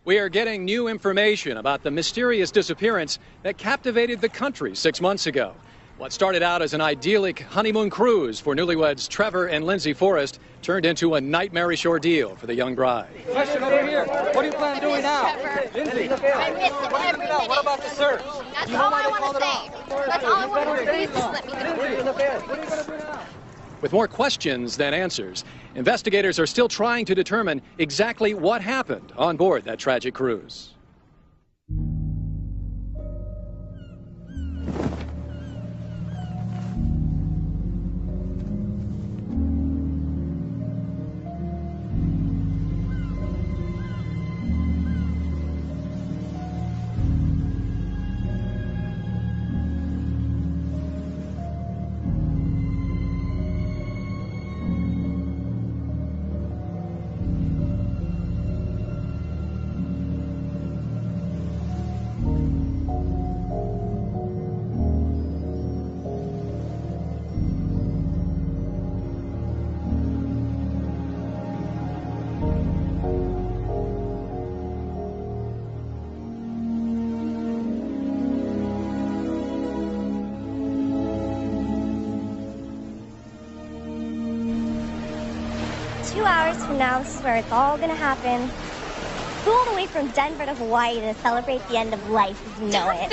We are getting new information about the mysterious disappearance that captivated the country 6 months ago. What started out as an idyllic honeymoon cruise for newlyweds Trevor and Lindsay Forrest turned into a nightmarish ordeal for the young bride. Question over here. What do you plan on doing now? Lindsay, I miss it every minute. what about the search? That's all I want to say. That's all I want to say. Please just let me know. What are you going to do now? With more questions than answers, investigators are still trying to determine exactly what happened on board that tragic cruise. Hours from now, this is where it's all gonna happen. Flew all the way from Denver to Hawaii to celebrate the end of life as we know it.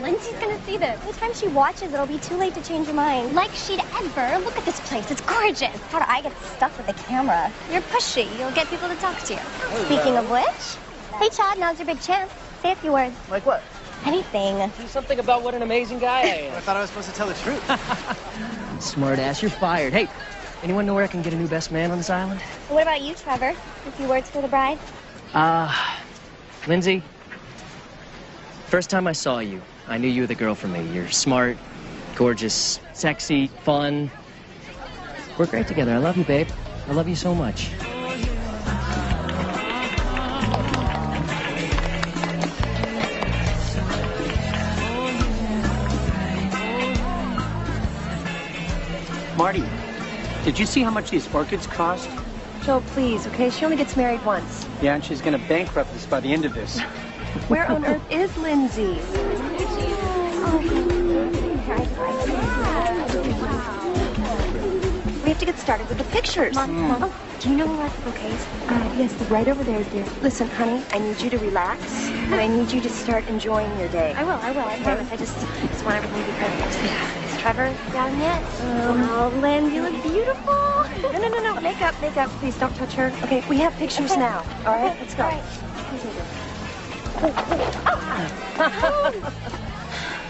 Lindsay's gonna see this. By the time she watches, it'll be too late to change her mind. Like she'd ever. Look at this place. It's gorgeous. How do I get stuck with the camera? You're pushy. You'll get people to talk to you. Speaking of which, hey Chad, now's your big chance. Say a few words. Like what? Anything. Do something about what an amazing guy I am. I thought I was supposed to tell the truth. Smart ass, you're fired. Hey, anyone know where I can get a new best man on this island? What about you, Trevor? A few words for the bride? Lindsay, first time I saw you, I knew you were the girl for me. You're smart, gorgeous, sexy, fun. We're great together. I love you, babe. I love you so much. Marty, did you see how much these orchids cost? Joe, please, okay? She only gets married once. Yeah, and she's going to bankrupt us by the end of this. Where on earth is Lindsay? We have to get started with the pictures. Mom, oh, do you know where the bouquets? Yes, right over there, dear. Listen, honey, I need you to relax, and I need you to start enjoying your day. I will, I promise. I just want everything to be perfect. Yeah. Is Trevor down yet? Oh, Lynn, you look beautiful. No. Makeup. Please don't touch her. Okay, we have pictures now. All right, let's go.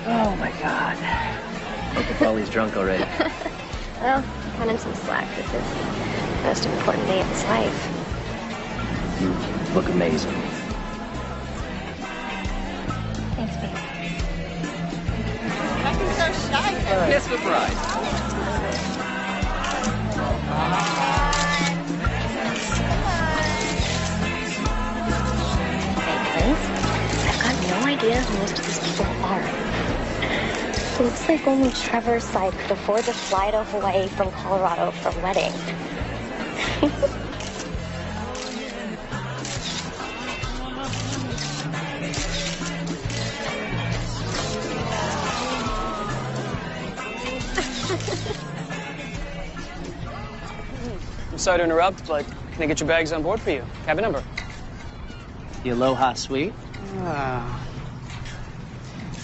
Oh, my God. Hope the Polly's drunk already. Well, cut him some slack. This is the most important day of his life. You look amazing. Thanks, babe. I'm so shy. Kiss the bride. I've got no idea who most of these people are. It looks like only Trevor's side could afford to fly to Hawaii from Colorado for a wedding. I'm sorry to interrupt, but can I get your bags on board for you? Cabin number. The Aloha Suite.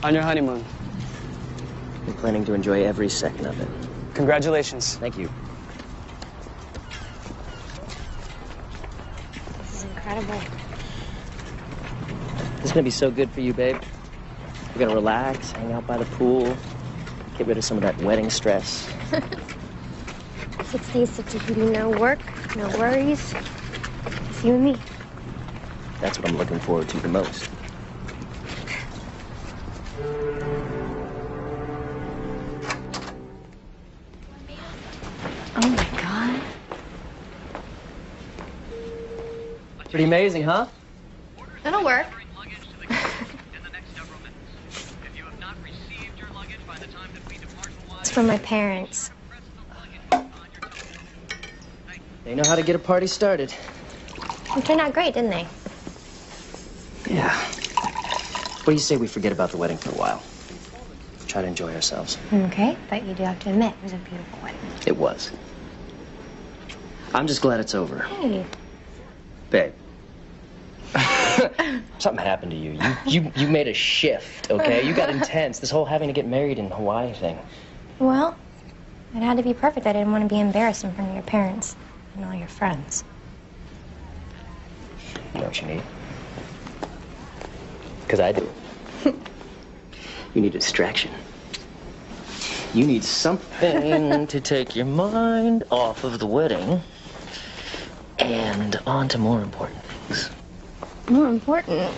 On your honeymoon. I'm planning to enjoy every second of it. Congratulations. Thank you. This is incredible. This is gonna be so good for you, babe. We're gonna relax, hang out by the pool, get rid of some of that wedding stress. 6 days of Tahiti, no work, no worries. It's you and me. That's what I'm looking forward to the most. Oh, my God. Pretty amazing, huh? That'll work. It's from my parents. They know how to get a party started. They turned out great, didn't they? Yeah. What do you say we forget about the wedding for a while? Try to enjoy ourselves. Okay, but you do have to admit it was a beautiful wedding. It was. I'm just glad it's over. Hey. Babe. Something happened to you. You made a shift, okay? You got intense. This whole having to get married in Hawaii thing. Well, it had to be perfect. I didn't want to be embarrassed in front of your parents and all your friends. You know what you need? Because I do. You need a distraction. You need something to take your mind off of the wedding and on to more important things. More important?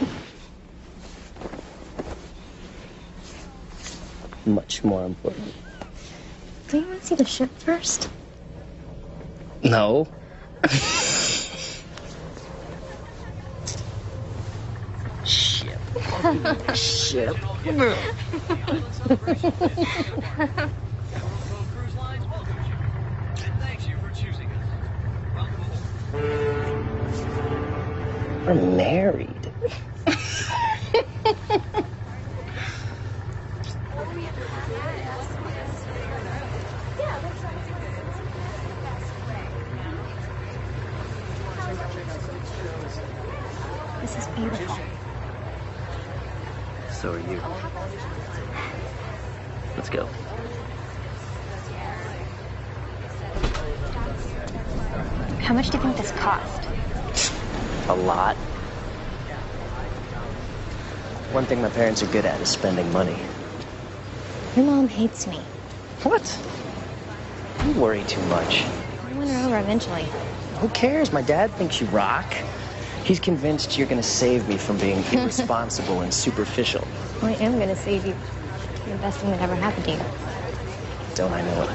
Much more important. Do you want to see the ship first? No. Ship. Ship. We're married. This is beautiful. So are you. Let's go. How much do you think this cost? A lot. One thing my parents are good at is spending money. Your mom hates me. What? You worry too much. I'll win her over eventually. Who cares? My dad thinks you rock. He's convinced you're gonna save me from being irresponsible and superficial. I am gonna save you. You're the best thing that ever happened to you. Don't I know it?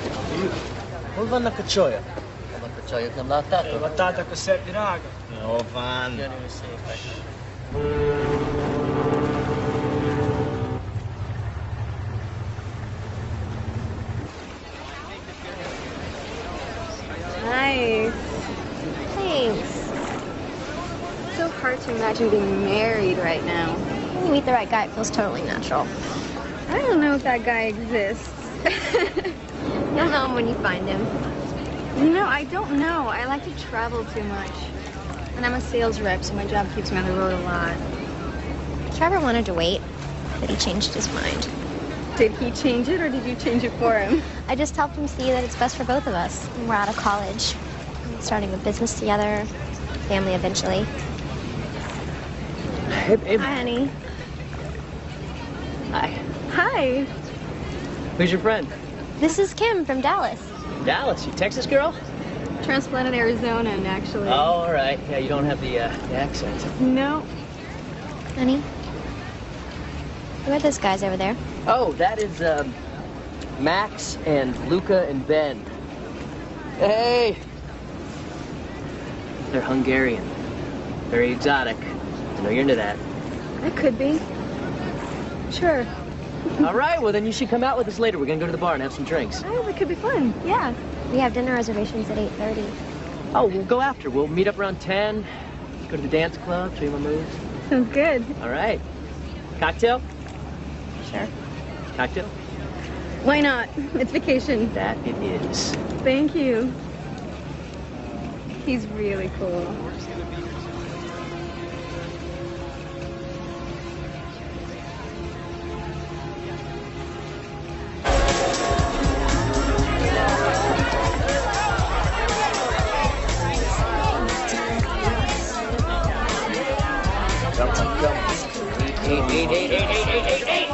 Volvan na kachoya. Kachoya ng lata. Batata ko set dinaga. No, van. Nice. Thanks. It's so hard to imagine being married right now. When you meet the right guy, it feels totally natural. I don't know if that guy exists. You'll know him when you find him. You know, I don't know. I like to travel too much. And I'm a sales rep, so my job keeps me on the road a lot. Trevor wanted to wait, but he changed his mind. Did he change it, or did you change it for him? I just helped him see that it's best for both of us. We're out of college, starting a business together, family eventually. Hey, babe. Hi, honey. Hi. Hi. Who's your friend? This is Kim from Dallas. Dallas, you Texas girl? Transplanted Arizonan, actually. Oh, all right. Yeah, you don't have the accent. No. Honey, who are those guys over there? Oh, that is Max and Luca and Ben. Hey. They're Hungarian. Very exotic. I know you're into that. I could be. Sure. All right, well, then you should come out with us later. We're going to go to the bar and have some drinks. Oh, that could be fun. Yeah. We have dinner reservations at 8:30. Oh, we'll go after. We'll meet up around 10, go to the dance club, show you my moves. Sounds good. All right. Cocktail? Sure. Cocktail? Why not? It's vacation. That it is. Thank you. He's really cool. Eight.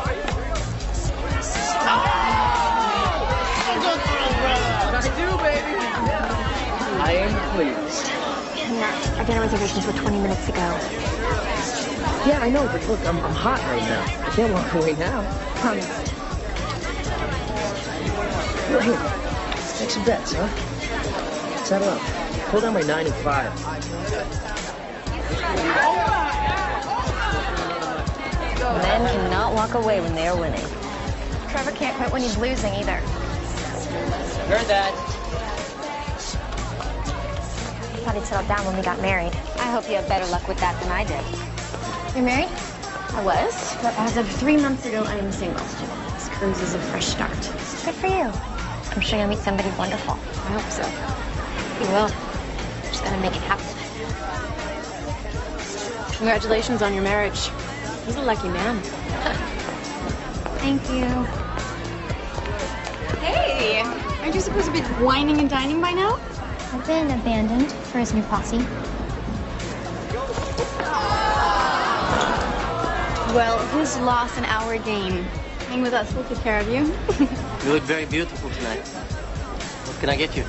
I am pleased. Yeah, our dinner reservations were 20 minutes ago. Yeah, I know, but look, I'm hot right now. I can't walk away now. Promised. Well, here, let's take some bets, huh? Settle up. Pull down my 9 and 5. Men cannot walk away when they are winning. Trevor can't quit when he's losing either. Heard that. I thought he'd settle down when we got married. I hope you have better luck with that than I did. You're married? I was, but as of 3 months ago, I am single. This cruise is a fresh start. Good for you. I'm sure you'll meet somebody wonderful. I hope so. You will. Just gotta make it happen. Congratulations on your marriage. He's a lucky man. Thank you. Hey, aren't you supposed to be whining and dining by now? I've been abandoned for his new posse. Well, his loss and our gain. Hang with us, we'll take care of you. You look very beautiful tonight. What can I get you?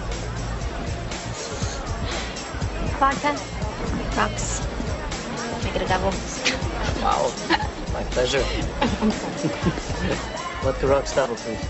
Vodka. Rocks. Make it a double. Wow. My pleasure. Vodka rocks double, please.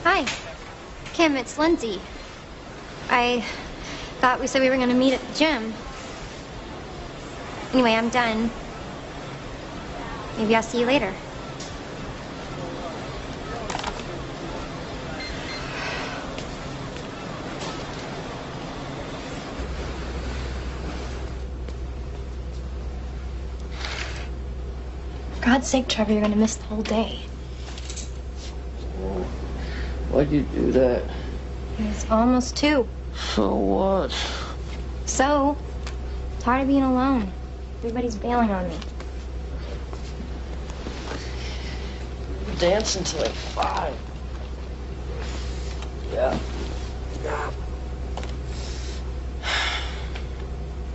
Hi. Kim, it's Lindsay. I thought we said we were gonna meet at the gym. Anyway, I'm done. Maybe I'll see you later. For God's sake, Trevor, you're gonna miss the whole day. Why'd you do that? It's almost 2. So what? So, tired of being alone. Everybody's bailing on me. We're dancing till like 5. Yeah.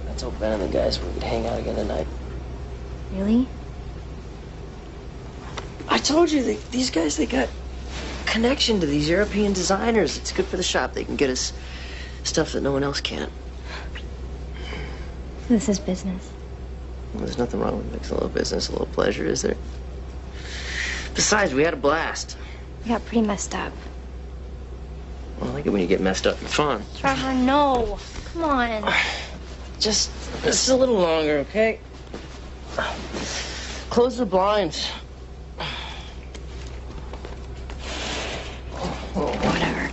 I told Ben and the guys we would hang out again tonight. Really? I told you, these guys, they got connection to these European designers. It's good for the shop. They can get us stuff that no one else can. This is business. Well, there's nothing wrong with mixing a little business, a little pleasure, is there? Besides, we had a blast. We got pretty messed up. Well, I like it when you get messed up and fun. Trevor, no. Come on. Just a little longer, okay? Close the blinds. Oh, whatever.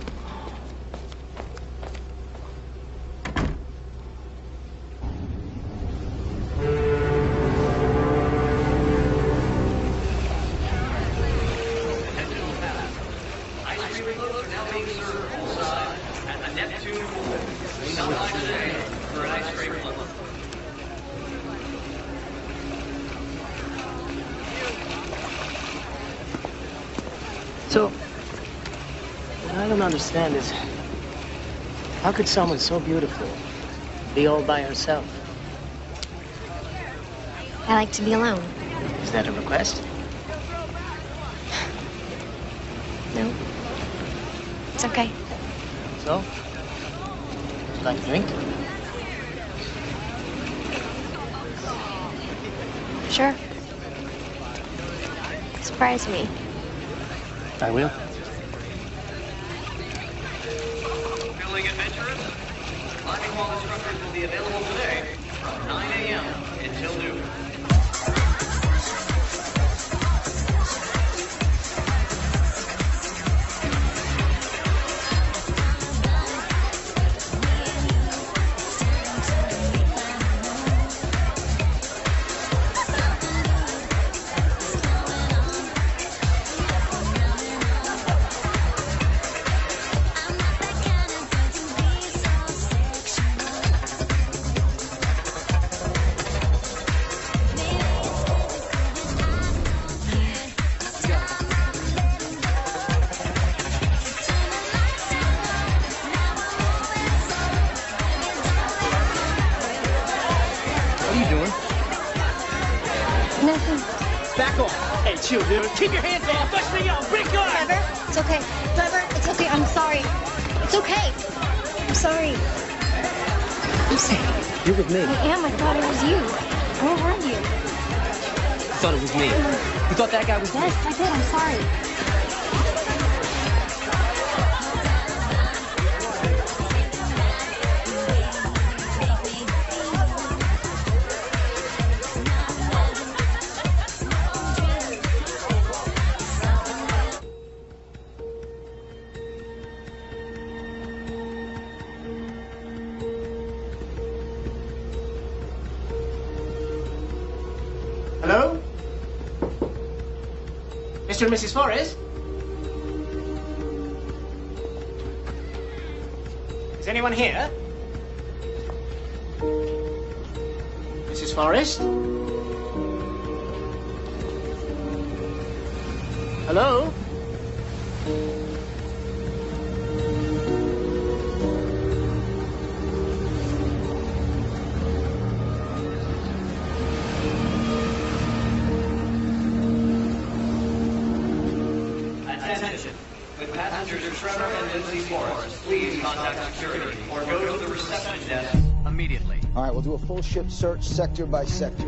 So, what I don't understand is, how could someone so beautiful be all by herself? I like to be alone. Is that a request? No. It's okay. So? Would you like a drink? Sure. Surprise me. I will. Feeling adventurous? Climbing wall instructors will be available today from 9 a.m. until noon. Chill, dude. Keep your hands off. Touch me up. Break your arm. Trevor, it's okay. Trevor, it's okay. I'm sorry. It's okay. I'm sorry. Lucy, you're with me. I am. I thought it was you. Where were you? I thought it was me. You thought that guy was me? Yes, I did. I'm sorry. Hello? Mr. and Mrs. Forrest? Is anyone here? Mrs. Forrest? Hello? Attention. With passengers Trevor and Lindsay Forrest, please contact security or go to the reception desk immediately. All right, we'll do a full ship search sector by sector.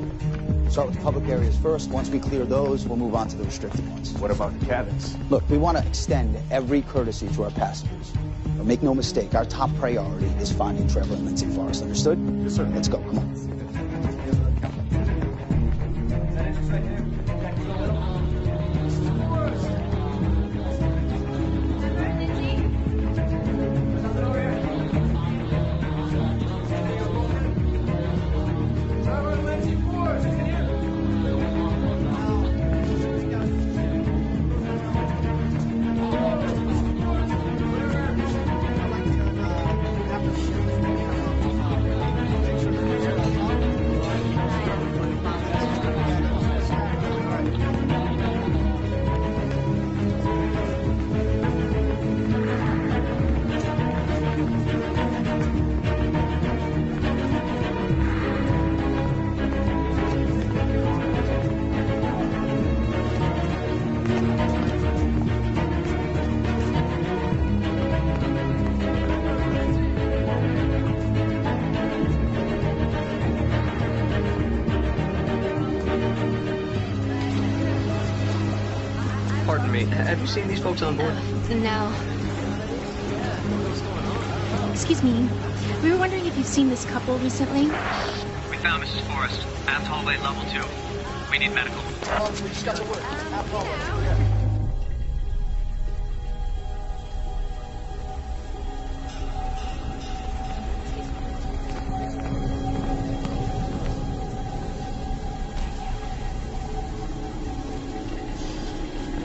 Start with the public areas first. Once we clear those, we'll move on to the restricted ones. What about the cabins? Look, we want to extend every courtesy to our passengers. But make no mistake, our top priority is finding Trevor and Lindsay Forrest. Understood? Yes, sir. Let's go. Come on. Pardon me, have you seen these folks on board? No. Excuse me. We were wondering if you've seen this couple recently. We found Mrs. Forrest, aft hallway level 2. We need medical. We just got to work. Aft hallway.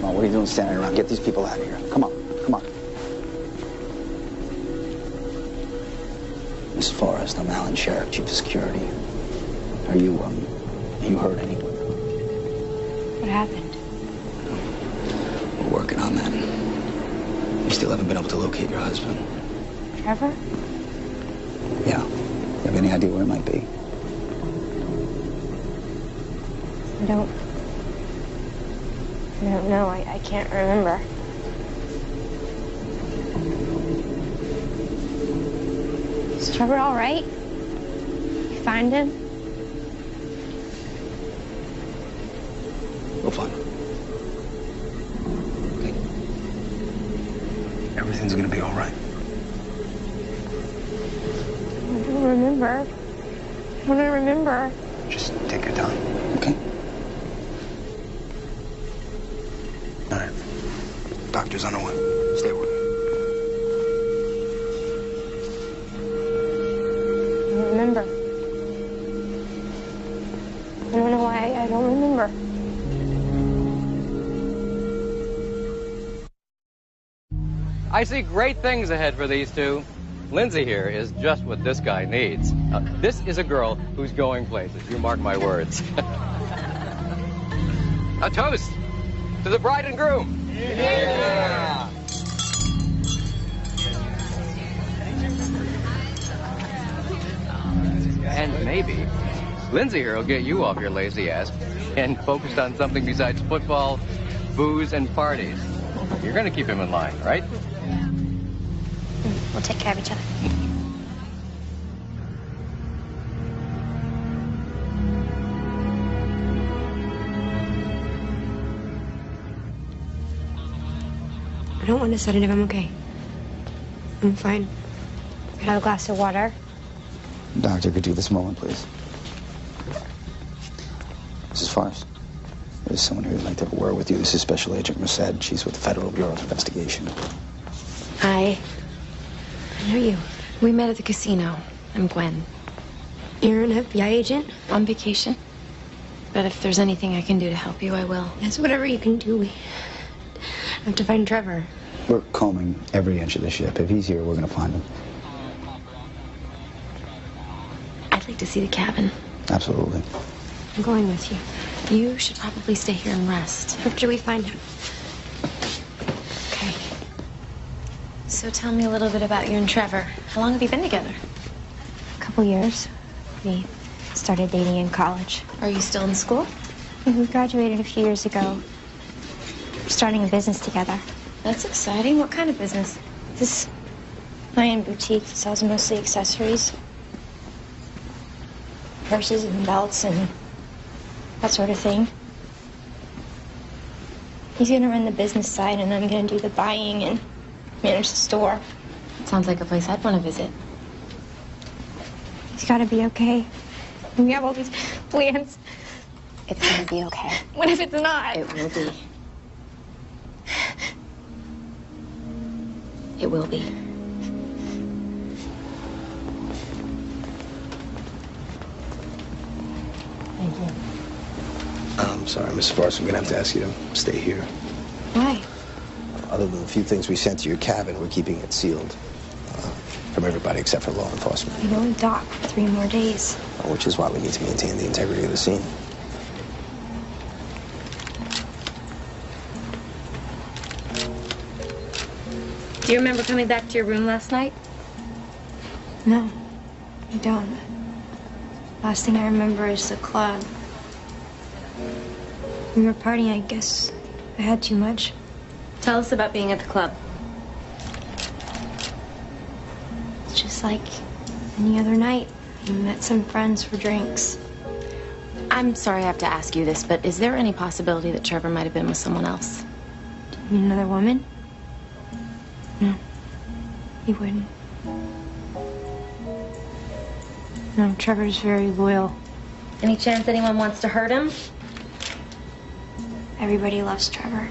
What are you doing standing around? Get these people out of here. Come on, come on. Miss Forrest, I'm Alan Sheriff, Chief of Security. Are you hurt anyone? What happened? We're working on that. We still haven't been able to locate your husband. Trevor? Yeah. You have any idea where it might be? I don't know. I can't remember. Is Trevor all right? You find him? We'll find him. Okay. Everything's gonna be all right. I don't remember. I don't remember. Just take your time, okay? All right. Doctor's on the way. Stay with me. I don't remember. I don't know why I don't remember. I see great things ahead for these two. Lindsay here is just what this guy needs. This is a girl who's going places. You mark my words. A toast to the bride and groom. Yeah. And maybe Lindsay here will get you off your lazy ass and focused on something besides football, booze, and parties. You're going to keep him in line, right? We'll take care of each other. don't want a sedative. I'm okay. I'm fine. Could I have a glass of water? Doctor, could you this moment, please? Mrs. Forrest, there's someone here who'd like to have a word with you. This is Special Agent Merced. She's with the Federal Bureau of Investigation. Hi. I know you. We met at the casino. I'm Gwen. You're an FBI agent? On vacation. But if there's anything I can do to help you, I will. Yes, whatever you can do. We have to find Trevor. We're combing every inch of the ship. If he's here, we're going to find him. I'd like to see the cabin. Absolutely. I'm going with you. You should probably stay here and rest. After we find him. Okay. So tell me a little bit about you and Trevor. How long have you been together? A couple years. We started dating in college. Are you still in school? We graduated a few years ago. We're starting a business together. That's exciting. What kind of business? This high-end boutique that sells mostly accessories. Purses and belts and that sort of thing. He's gonna run the business side and I'm gonna do the buying and manage the store. Sounds like a place I'd want to visit. He's gotta be okay. We have all these plans. It's gonna be okay. What if it's not? It will be. It will be. Thank you. I'm sorry, Mrs. Forrest, I'm gonna have to ask you to stay here. Why? Other than the few things we sent to your cabin, we're keeping it sealed. From everybody except for law enforcement. We only dock for 3 more days. Which is why we need to maintain the integrity of the scene. Do you remember coming back to your room last night? No, I don't. Last thing I remember is the club. We were partying, I guess. I had too much. Tell us about being at the club. It's just like any other night. We met some friends for drinks. I'm sorry I have to ask you this, but is there any possibility that Trevor might have been with someone else? You mean another woman? No, he wouldn't. No, Trevor's very loyal. Any chance anyone wants to hurt him? Everybody loves Trevor.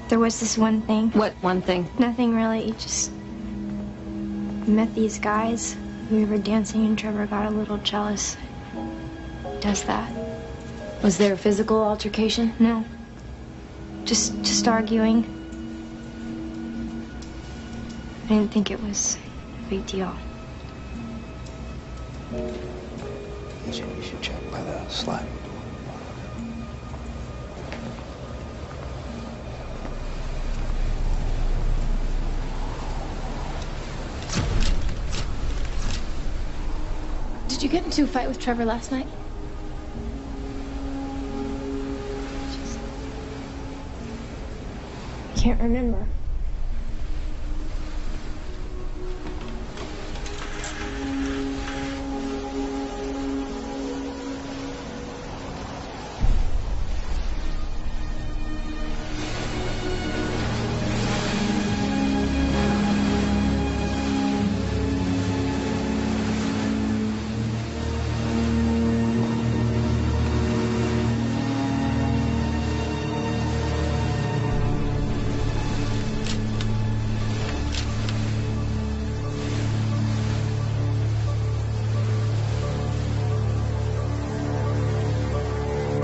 There was this one thing. What one thing? Nothing really, just... We met these guys. We were dancing and Trevor got a little jealous. He does that. Was there a physical altercation? No. Just arguing. I didn't think it was a big deal. So you should check by the slide. Did you get into a fight with Trevor last night? I can't remember.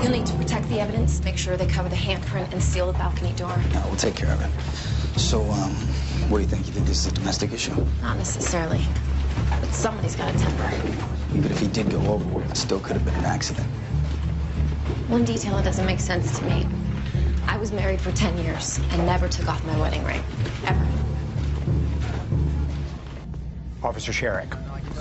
You'll need to protect the evidence, make sure they cover the handprint, and seal the balcony door. No, we'll take care of it. So, what do you think? You think this is a domestic issue? Not necessarily. But somebody's got a temper. Even if he did go overboard, it still could have been an accident. One detail that doesn't make sense to me. I was married for 10 years and never took off my wedding ring. Ever. Officer Sherrick.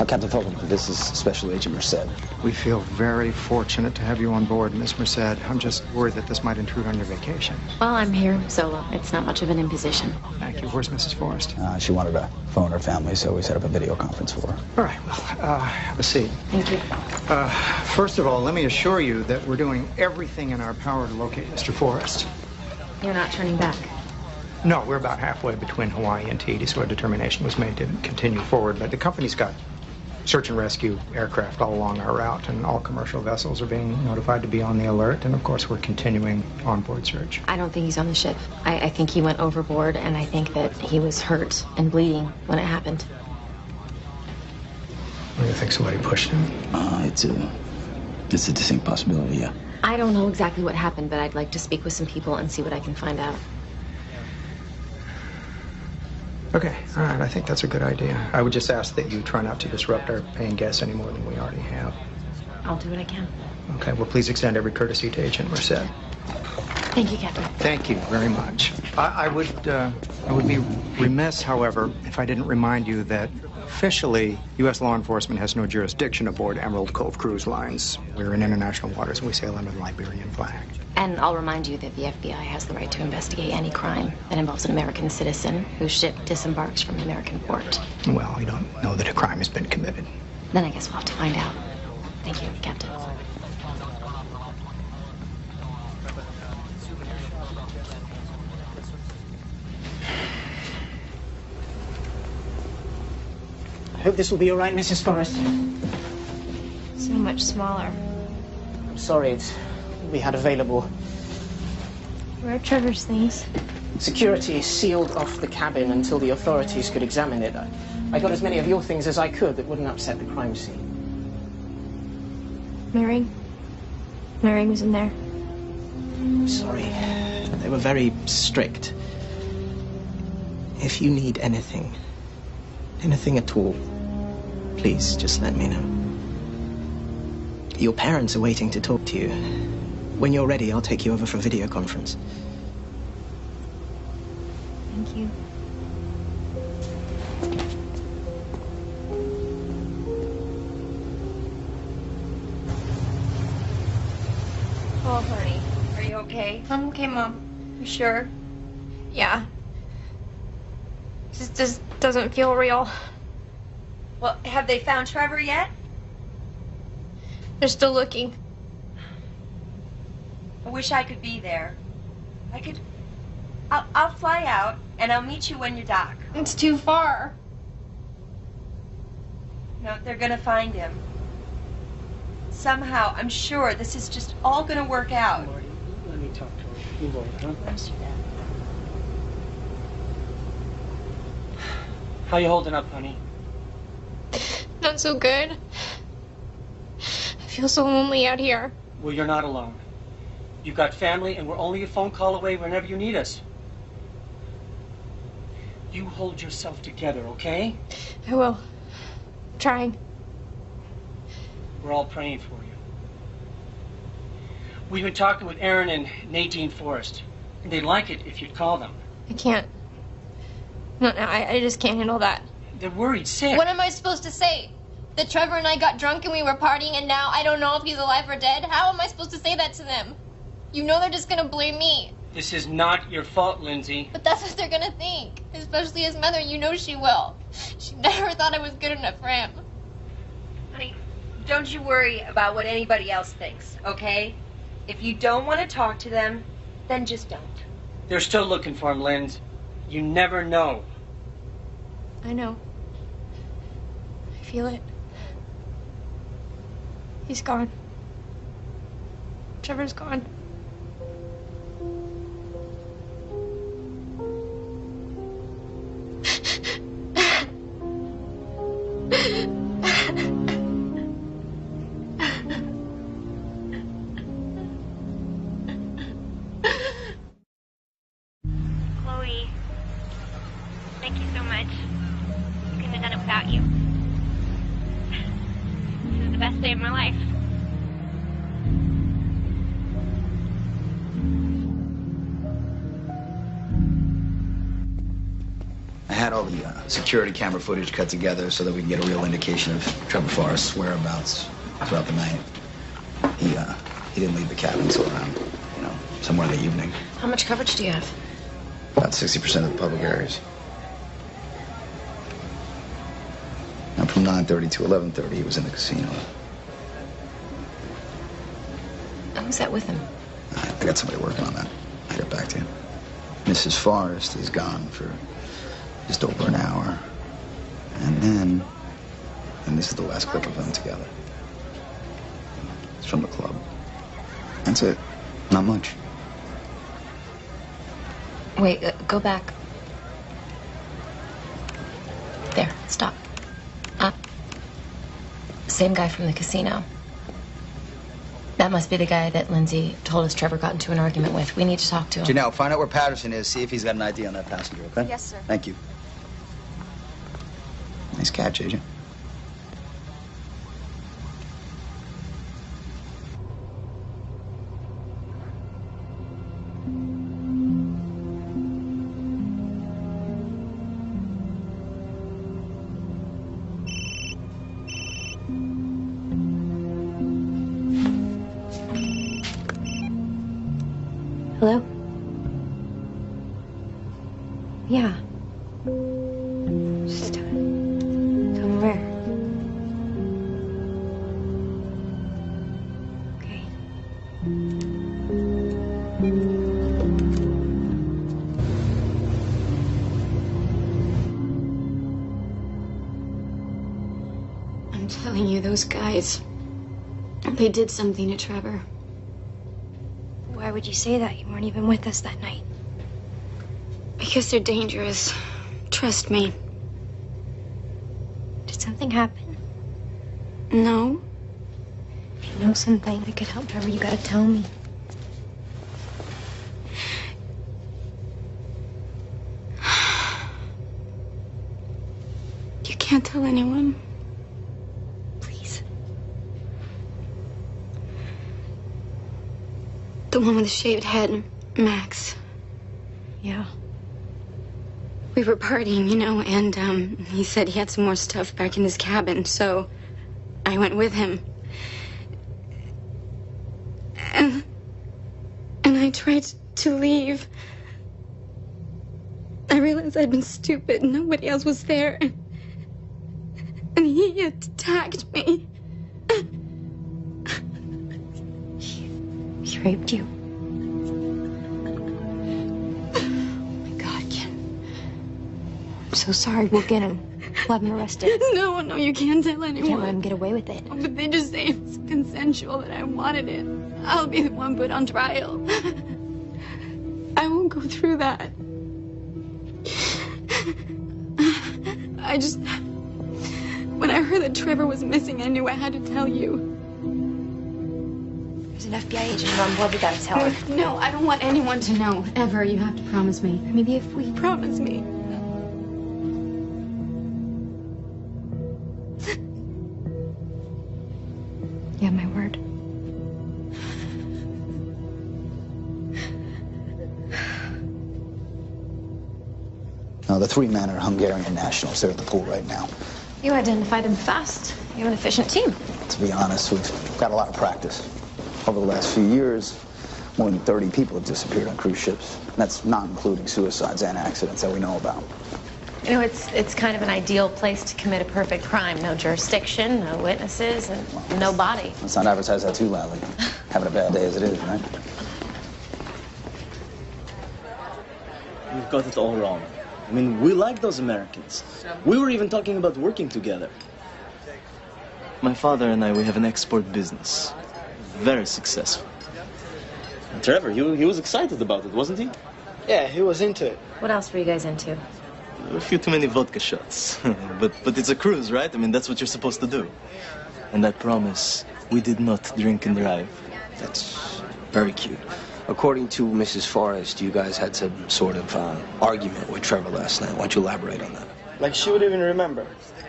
Captain Fulton, this is Special Agent Merced. We feel very fortunate to have you on board, Miss Merced. I'm just worried that this might intrude on your vacation. Well, I'm here solo. It's not much of an imposition. Thank you. Where's Mrs. Forrest? She wanted to phone her family, so we set up a video conference for her. All right, well, have a seat. Thank you. First of all, let me assure you that we're doing everything in our power to locate Mr. Forrest. You're not turning back? No, we're about halfway between Hawaii and Tahiti, so a determination was made to continue forward. But the company's got search and rescue aircraft all along our route, and all commercial vessels are being notified to be on the alert. And of course, we're continuing onboard search. I don't think he's on the ship. I think he went overboard, and I think that he was hurt and bleeding when it happened. What do you think? Somebody pushed him? It's a distinct possibility, yeah. I don't know exactly what happened, but I'd like to speak with some people and see what I can find out. Okay, all right, I think that's a good idea. I would just ask that you try not to disrupt our paying guests any more than we already have. I'll do what I can. Okay, well, please extend every courtesy to Agent Merced. Thank you, Captain. Thank you very much. I would be remiss, however, if I didn't remind you that officially, U.S. law enforcement has no jurisdiction aboard Emerald Cove Cruise Lines. We're in international waters and we sail under the Liberian flag. And I'll remind you that the FBI has the right to investigate any crime that involves an American citizen whose ship disembarks from an American port. Well, we don't know that a crime has been committed. Then I guess we'll have to find out. Thank you, Captain. I hope this will be all right, Mrs. Forrest. So much smaller. I'm sorry, it's all we had available. Where are Trevor's things? Security sealed off the cabin until the authorities could examine it. I got as many of your things as I could that wouldn't upset the crime scene. Mary was in there. Sorry. They were very strict. If you need anything at all, please just let me know. Your parents are waiting to talk to you. When you're ready, I'll take you over for a video conference. Thank you. Oh, honey, are you okay? I'm okay, Mom. You sure? Yeah. Just doesn't feel real. Well, have they found Trevor yet? They're still looking. I wish I could be there. I'll fly out, and I'll meet you when you dock. It's too far. No, they're gonna find him. Somehow, I'm sure this is just all gonna work out. Marty, let me talk to her. You won't, huh? Bless you, Dad. How you holding up, honey? Not so good. I feel so lonely out here. Well, you're not alone. You've got family, and we're only a phone call away whenever you need us. You hold yourself together, okay? I will. I'm trying. We're all praying for you. We've been talking with Aaron and Nadine Forrest, and they'd like it if you'd call them. I can't. No, I just can't handle that. They're worried sick. What am I supposed to say? That Trevor and I got drunk and we were partying and now I don't know if he's alive or dead? How am I supposed to say that to them? You know they're just gonna blame me. This is not your fault, Lindsay. But that's what they're gonna think. Especially his mother, you know she will. She never thought I was good enough for him. Honey, don't you worry about what anybody else thinks, okay? If you don't want to talk to them, then just don't. They're still looking for him, Linz. You never know. I know. I feel it. He's gone. Trevor's gone. Chloe, thank you so much. I couldn't have done it without you. This is the best day of my life. I had all the security camera footage cut together so that we can get a real indication of Trevor Forrest's whereabouts throughout the night. He didn't leave the cabin until around, somewhere in the evening. How much coverage do you have? About 60% of the public areas. And from 9:30 to 11:30, he was in the casino. Who's that with him? I got somebody working on that. I'll get back to you. Mrs. Forrest is gone for just over an hour. And this is the last clip of them together. It's from the club. That's it. Not much. Wait, go back. There, stop. Same guy from the casino. That must be the guy that Lindsay told us Trevor got into an argument with. We need to talk to him. Janelle, find out where Patterson is. See if he's got an ID on that passenger, okay? Yes, sir. Thank you. Nice catch, Agent. Hello? Yeah. Just tell me where. Okay. I'm telling you, those guys, they did something to Trevor. Why would you say that? You weren't even with us that night. Because they're dangerous. Trust me. Did something happen? No. If you know something that could help Trevor, you gotta tell me. You can't tell anyone. Please. The one with the shaved head, Max. Yeah. We were partying, and he said he had some more stuff back in his cabin, so I went with him. And I tried to leave. I realized I'd been stupid. Nobody else was there. And he attacked me. He raped you. Oh my God, Kim. I'm so sorry. We'll get him. We'll have him arrested. No, you can't tell anyone. You can't let him get away with it. Oh, but they just say it's consensual, that I wanted it. I'll be the one put on trial. I won't go through that. When I heard that Trevor was missing, I knew I had to tell you. There's an FBI agent on board. We gotta tell her. No, I don't want anyone to know. Ever. You have to promise me. Maybe if we promise me. Yeah, my word. Now, the three men are Hungarian nationals. They're at the pool right now. You identified them fast. You have an efficient team. To be honest, we've got a lot of practice. Over the last few years, more than 30 people have disappeared on cruise ships. And that's not including suicides and accidents that we know about. It's kind of an ideal place to commit a perfect crime. No jurisdiction, no witnesses, and no body. Let's not advertise that too loudly. Having a bad day as it is, right? You've got it all wrong. I mean, we like those Americans. We were even talking about working together. My father and I, we have an export business. Very successful. And Trevor, he was excited about it, wasn't he? Yeah, he was into it. What else were you guys into? A few too many vodka shots. but it's a cruise, right? I mean, that's what you're supposed to do. And I promise, we did not drink and drive. That's very cute. According to Mrs. Forrest, you guys had some sort of argument with Trevor last night. Why don't you elaborate on that? Like she would even remember.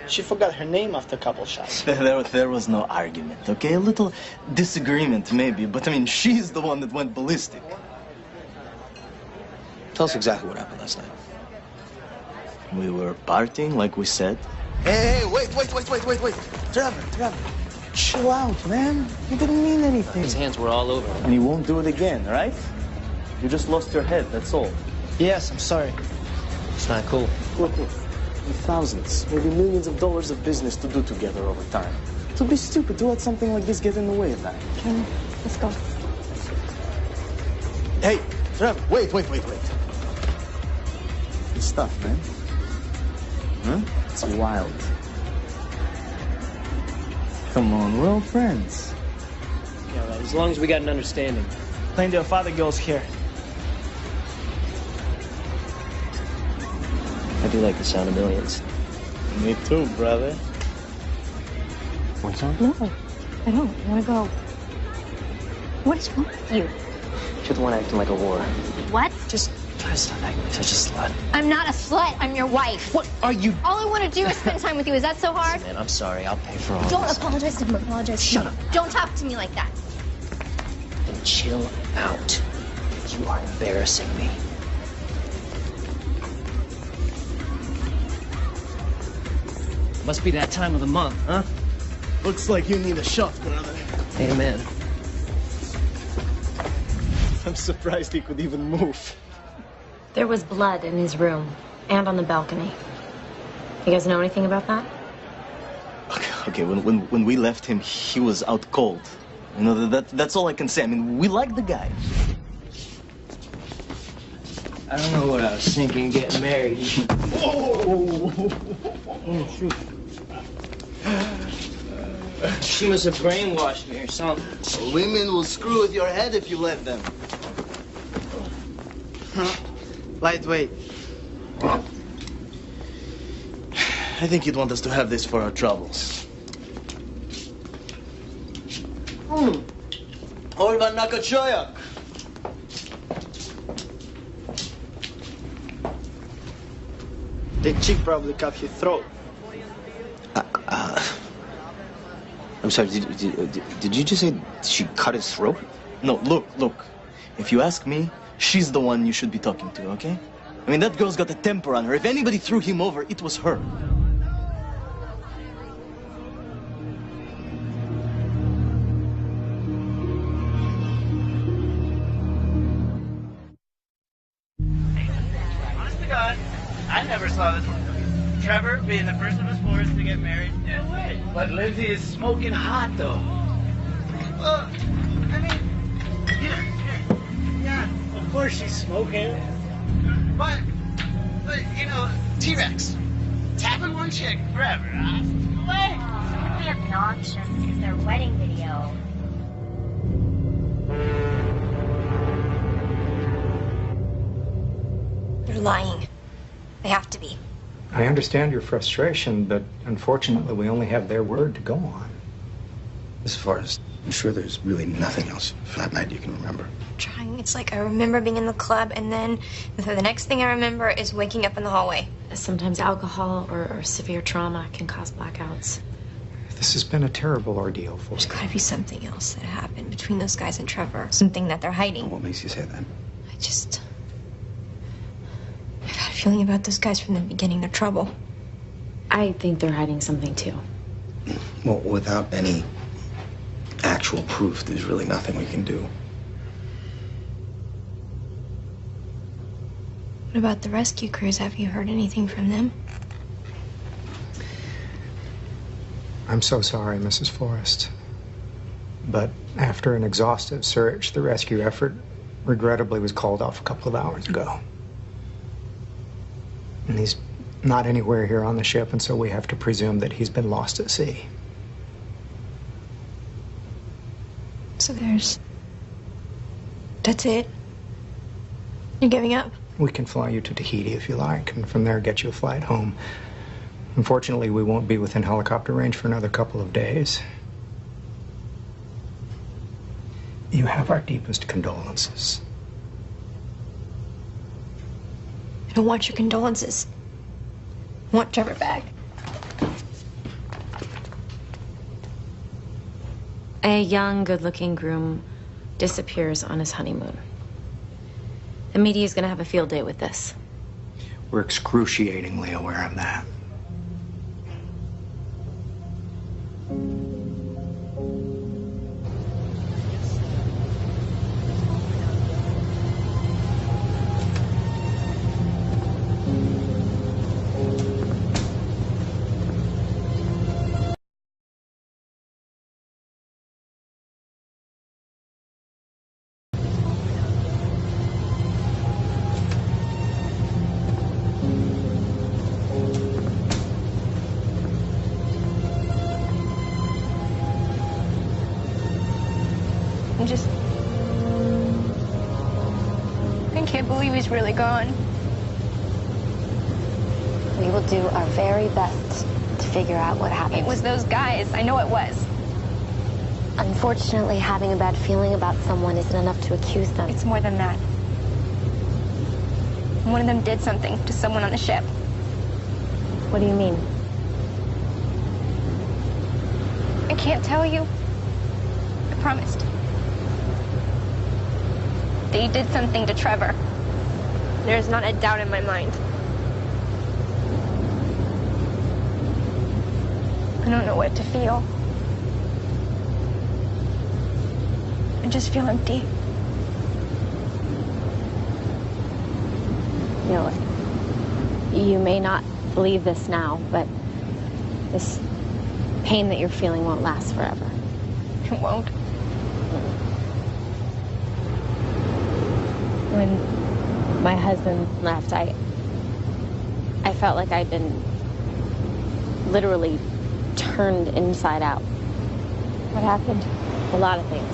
She forgot her name after a couple shots. There was no argument, okay? A little disagreement, maybe. But, I mean, she's the one that went ballistic. Tell us exactly what happened last night. We were partying like we said. Hey, wait. Trevor. Chill out, man. He didn't mean anything. His hands were all over him. And he won't do it again, right? You just lost your head, that's all. Yes, I'm sorry. It's not cool. Look. With thousands, maybe millions of dollars of business to do together over time. It would be stupid to let something like this get in the way of that. Ken, let's go. Hey, Trevor, wait. Good stuff, man. Huh? It's wild. Come on, we're all friends. Yeah, right. As long as we got an understanding. Plenty of other girls here. I do like the sound of millions. Me too, brother. Want some? No, I don't. I want to go. What is wrong with you? You're the one acting like a whore. What? Just try to stop acting like such a slut. I'm not a slut. I'm your wife. What are you? All I want to do is spend time with you. Is that so hard? Man, I'm sorry. I'll pay for all Don't this. apologize to him. Apologize. Shut up. Don't talk to me like that. Then chill out. You are embarrassing me. Must be that time of the month, huh? Looks like you need a shove, brother. Amen. I'm surprised he could even move. There was blood in his room and on the balcony. You guys know anything about that? Okay, when we left him, he was out cold. You know, that's all I can say. I mean, we like the guy. I don't know what I was thinking getting married. She must have brainwashed me or something. Women will screw with your head if you let them. Lightweight. I think you'd want us to have this for our troubles. Orban Nakachoyak. The chick probably cut his throat. I'm sorry, did you just say she cut his throat? No, look. If you ask me, she's the one you should be talking to, okay? I mean, that girl's got a temper on her. If anybody threw him over, it was her. Honest to God, I never saw this one coming. Trevor being the first of his fours to get married. No way. But Lindsay is smoking hot, though. Well, I mean, yeah, of course she's smoking. But you know, T-Rex, tapping one chick forever, huh? What? Really obnoxious. It's their wedding video. They're lying. They have to be. I understand your frustration, but unfortunately, we only have their word to go on. As far as I'm sure there's really nothing else from that night you can remember. Trying. It's like I remember being in the club, and then the next thing I remember is waking up in the hallway. Sometimes alcohol or severe trauma can cause blackouts. This has been a terrible ordeal for There's you. got to be something else that happened between those guys and Trevor. Something that they're hiding. What makes you say that? I've had a feeling about those guys from the beginning. They're trouble. I think they're hiding something too. Well, without any actual proof, there's really nothing we can do. What about the rescue crews? Have you heard anything from them? I'm so sorry, Mrs. Forrest. But after an exhaustive search, the rescue effort regrettably was called off a couple of hours ago. And he's not anywhere here on the ship, and so we have to presume that he's been lost at sea. So that's it? You're giving up? We can fly you to Tahiti if you like, and from there get you a flight home. Unfortunately, we won't be within helicopter range for another couple of days. You have our deepest condolences. I don't want your condolences. I want Trevor back. A young, good-looking groom disappears on his honeymoon. The media is going to have a field day with this. We're excruciatingly aware of that. I can't believe he's really gone. We will do our very best to figure out what happened. It was those guys. I know it was. Unfortunately, having a bad feeling about someone isn't enough to accuse them. It's more than that. One of them did something to someone on the ship. What do you mean? I can't tell you. I promised. They did something to Trevor. There's not a doubt in my mind. I don't know what to feel. I just feel empty. You know, you may not believe this now, but this pain that you're feeling won't last forever. It won't. When my husband left, I felt like I'd been literally turned inside out. What happened? A lot of things.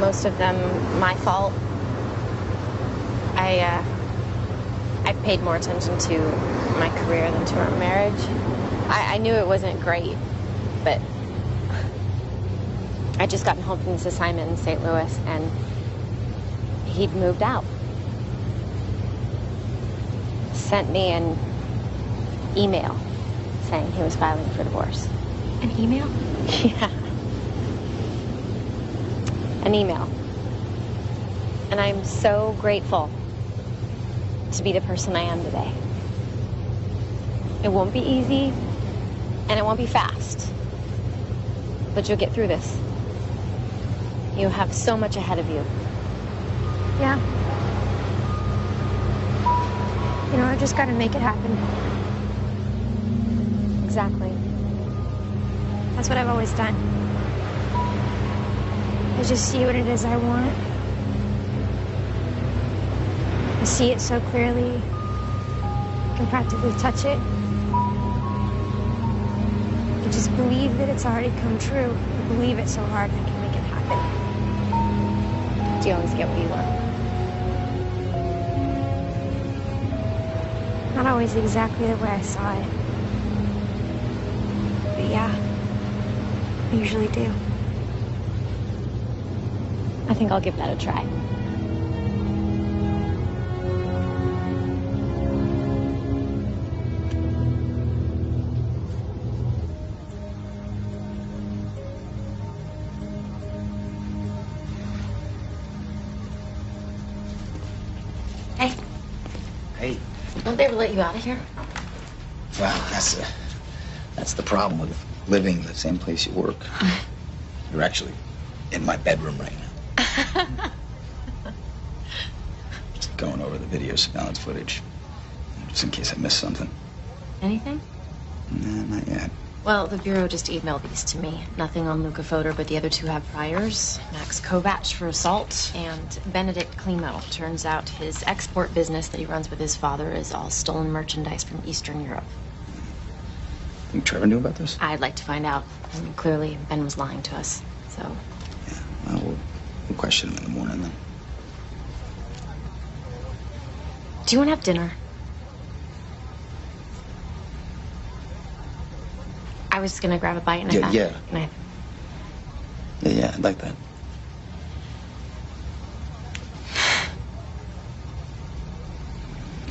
Most of them my fault. I paid more attention to my career than to our marriage. I knew it wasn't great, but I'd just gotten home from this assignment in St. Louis, and he'd moved out. Sent me an email saying he was filing for divorce. An email? Yeah. An email. And I'm so grateful to be the person I am today. It won't be easy, and it won't be fast, but you'll get through this. You have so much ahead of you. Yeah. You know, I just gotta make it happen. Exactly. That's what I've always done. I just see what it is I want. I see it so clearly. I can practically touch it. I just believe that it's already come true. I believe it so hard I can make it happen. Do you always get what you want? Not always exactly the way I saw it. But yeah, I usually do. I think I'll give that a try. Hey. Hey. Won't they ever let you out of here? Well, that's the problem with living in the same place you work. You're actually in my bedroom right now. Just going over the video surveillance footage, just in case I missed something. Anything? Nah, not yet. Well, the Bureau just emailed these to me. Nothing on Luca Fodor, but the other two have priors. Max Kovac for assault, and Benedict Klimo. Turns out his export business that he runs with his father is all stolen merchandise from Eastern Europe. Think Trevor knew about this? I'd like to find out. I mean, clearly, Ben was lying to us, so... Yeah, well, we'll question him in the morning, then. Do you want to have dinner? I was gonna grab a bite and I thought... Yeah. Can I... Yeah, I'd like that.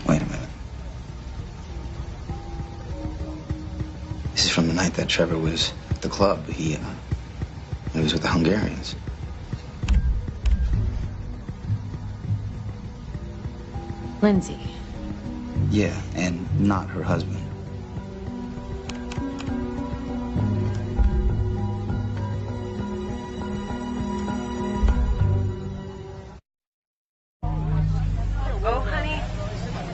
Wait a minute. This is from the night that Trevor was at the club. He was with the Hungarians. Lindsay. Yeah, and not her husband. Oh, honey,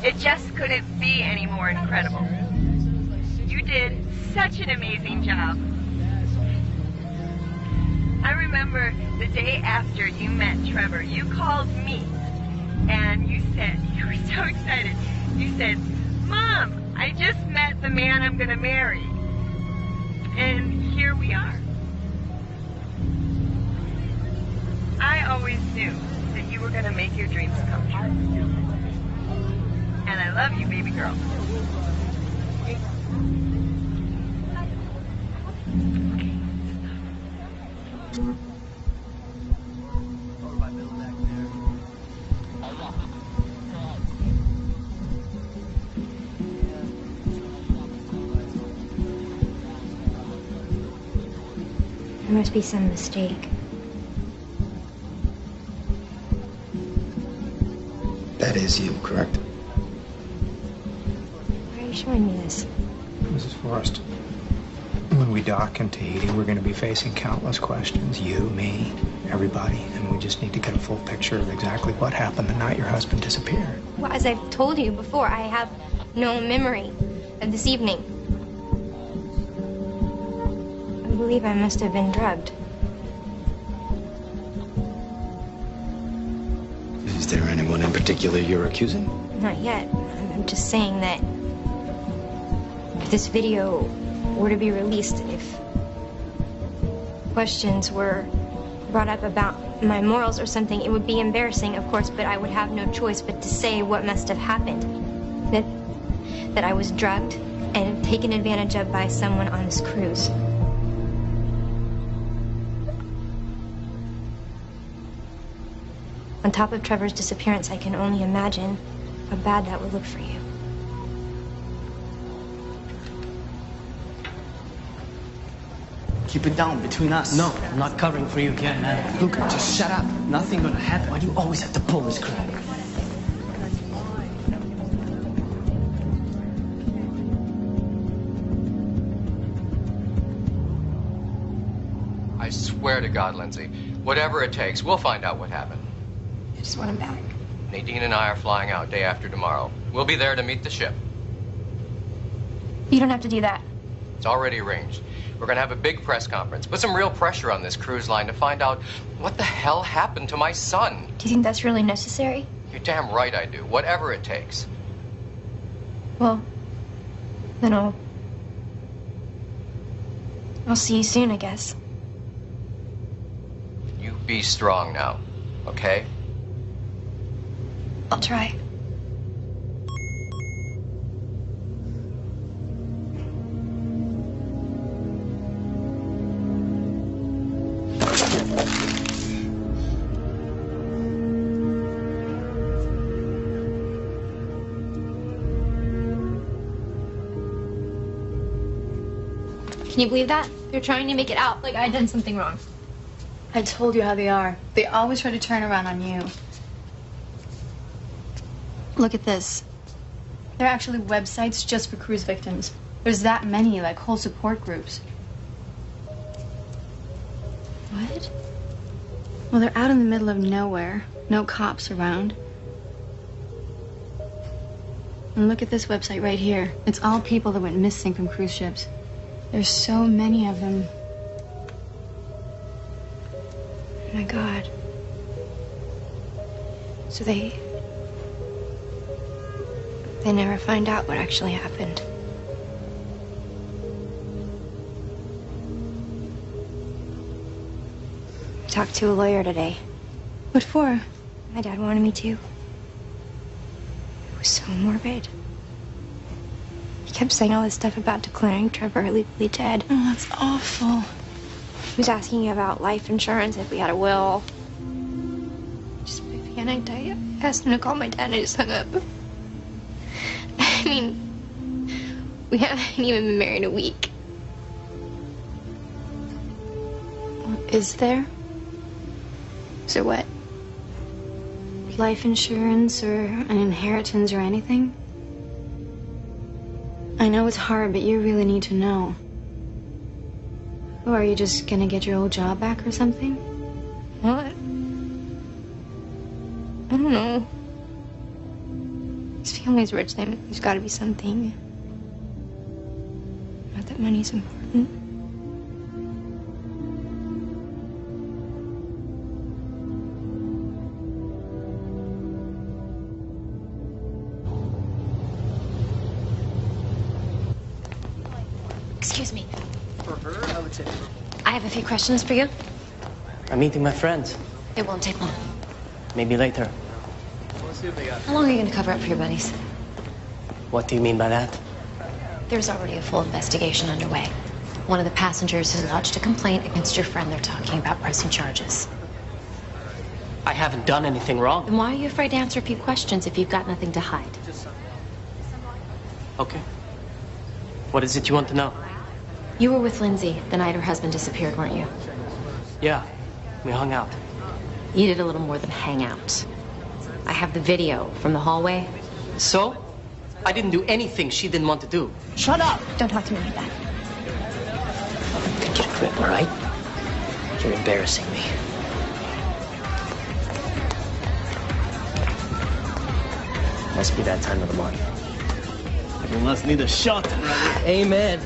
it just couldn't be any more incredible. You did such an amazing job. I remember the day after you met Trevor, you called me and you said, you were so excited. You said, Mom, I just met the man I'm going to marry. And here we are. I always knew that you were going to make your dreams come true. And I love you, baby girl. There must be some mistake. That is you, correct? Why are you showing me this? Mrs. Forrest, when we dock in Tahiti, we're going to be facing countless questions. You, me, everybody. And we just need to get a full picture of exactly what happened the night your husband disappeared. Well, as I've told you before, I have no memory of this evening. I believe I must have been drugged. Is there anyone in particular you're accusing? Not yet. I'm just saying that if this video were to be released, if questions were brought up about my morals or something, it would be embarrassing, of course, but I would have no choice but to say what must have happened. That I was drugged and taken advantage of by someone on this cruise. On top of Trevor's disappearance, I can only imagine how bad that would look for you. Keep it down between us. No, I'm not covering for you again, man. Luca, just shut up. Nothing gonna happen. Why do you always have to pull this crap? I swear to God, Lindsay, whatever it takes, we'll find out what happened. I just want him back. Nadine and I are flying out day after tomorrow. We'll be there to meet the ship. You don't have to do that. It's already arranged. We're going to have a big press conference. Put some real pressure on this cruise line to find out what the hell happened to my son. Do you think that's really necessary? You're damn right I do. Whatever it takes. Well, then I'll see you soon, I guess. You be strong now, okay? I'll try. Can you believe that? They're trying to make it out like I did something wrong. I told you how they are. They always try to turn around on you. Look at this. They're actually websites just for cruise victims. There's that many, like whole support groups. What? Well, they're out in the middle of nowhere. No cops around. And look at this website right here. It's all people that went missing from cruise ships. There's so many of them. Oh my God. So they never find out what actually happened. I talked to a lawyer today. What for? My dad wanted me to. It was so morbid. He kept saying all this stuff about declaring Trevor legally dead. Oh, that's awful. He was asking about life insurance, if we had a will. Just by panicked, I asked him to call my dad and I just hung up. I mean, we haven't even been married a week. Is there? So what? Life insurance or an inheritance or anything? I know it's hard, but you really need to know. Or are you just gonna get your old job back or something? What? I don't know. His family's rich, then there's gotta be something. Not that money's important. Excuse me. For her, I would say. I have a few questions for you. I'm meeting my friends. It won't take long. Maybe later. Let's see what they got. How long are you going to cover up for your buddies? What do you mean by that? There's already a full investigation underway. One of the passengers has lodged a complaint against your friend. They're talking about pressing charges. I haven't done anything wrong. Then why are you afraid to answer a few questions if you've got nothing to hide? Okay. What is it you want to know? You were with Lindsay the night her husband disappeared, weren't you? Yeah, we hung out. You did a little more than hang out. I have the video from the hallway. So? I didn't do anything she didn't want to do. Shut up! Don't talk to me like that. Get a grip, all right? You're embarrassing me. Must be that time of the month. You must need a shot, brother. Amen.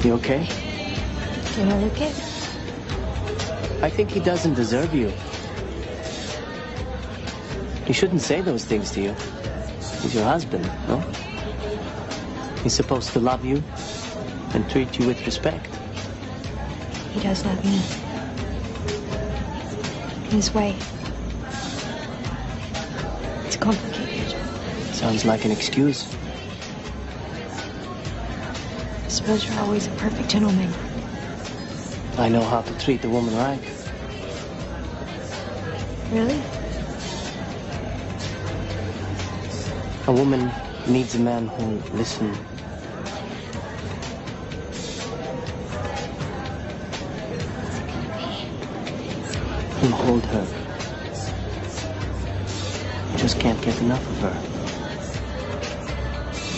You okay? You know, look it. I think he doesn't deserve you. He shouldn't say those things to you. He's your husband, no? He's supposed to love you and treat you with respect. He does love me. In his way. It's complicated. Sounds like an excuse. I suppose you're always a perfect gentleman. I know how to treat a woman right. Really? A woman needs a man who'll listen. And hold her. You just can't get enough of her.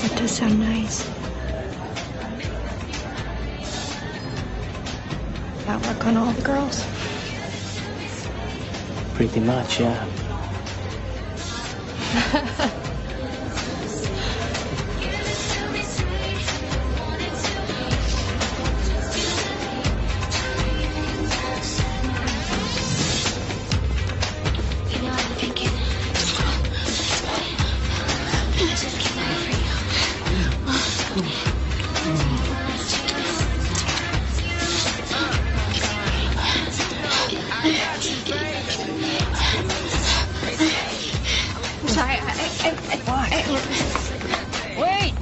That does sound nice. That work on all the girls? Pretty much, yeah. Sorry, Wait!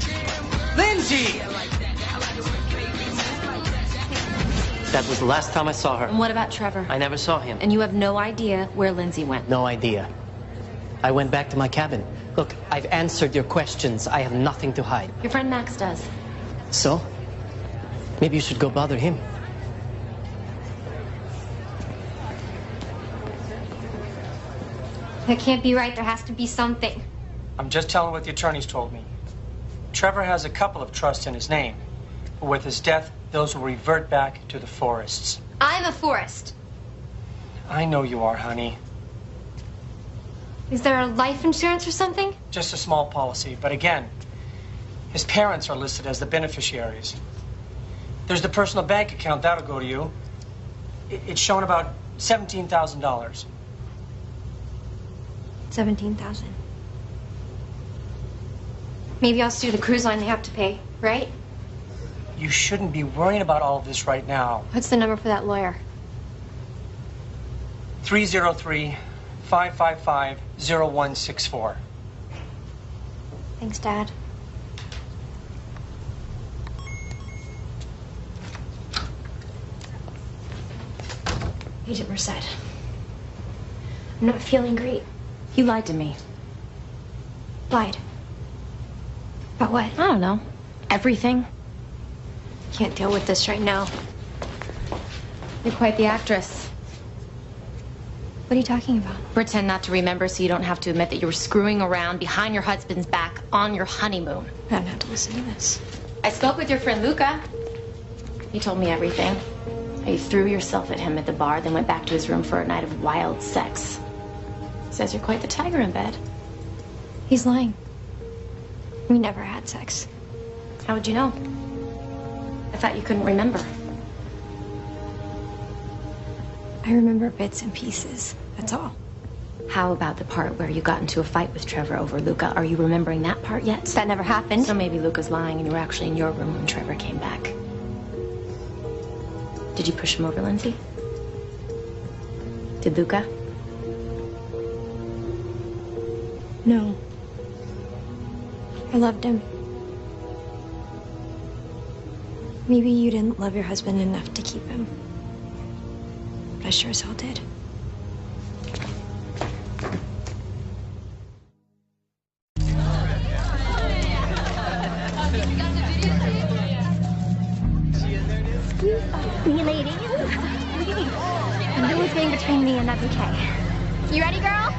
Lindsay! That was the last time I saw her. And what about Trevor? I never saw him. And you have no idea where Lindsay went? No idea. I went back to my cabin. Look, I've answered your questions. I have nothing to hide. Your friend Max does. So? Maybe you should go bother him. that can't be right. There has to be something. I'm just telling what the attorneys told me. Trevor has a couple of trusts in his name, but with his death, those will revert back to the Forests. I'm a Forest. I know you are, honey. Is there a life insurance or something? Just a small policy, but again, his parents are listed as the beneficiaries. There's the personal bank account, that'll go to you. It's shown about $17,000. 17,000. Maybe I'll sue the cruise line. They have to pay, right? You shouldn't be worrying about all of this right now. What's the number for that lawyer? 303-555-0164. Thanks, Dad. Agent Merced, I'm not feeling great. You lied to me. Lied. About what? I don't know. Everything. Can't deal with this right now. You're quite the actress. What are you talking about? Pretend not to remember so you don't have to admit that you were screwing around behind your husband's back on your honeymoon. I don't have to listen to this. I spoke with your friend Luca. He told me everything. How you threw yourself at him at the bar, then went back to his room for a night of wild sex. Says you're quite the tiger in bed. He's lying. We never had sex. How would you know? I thought you couldn't remember. I remember bits and pieces, that's all. How about the part where you got into a fight with Trevor over Luca? Are you remembering that part yet? That never happened. So maybe Luca's lying and you were actually in your room when Trevor came back. Did you push him over, Lindsay? Did Luca? No. I loved him. Maybe you didn't love your husband enough to keep him. But I sure as hell did. Me ladies. Do a thing between me and WK. You ready, girl?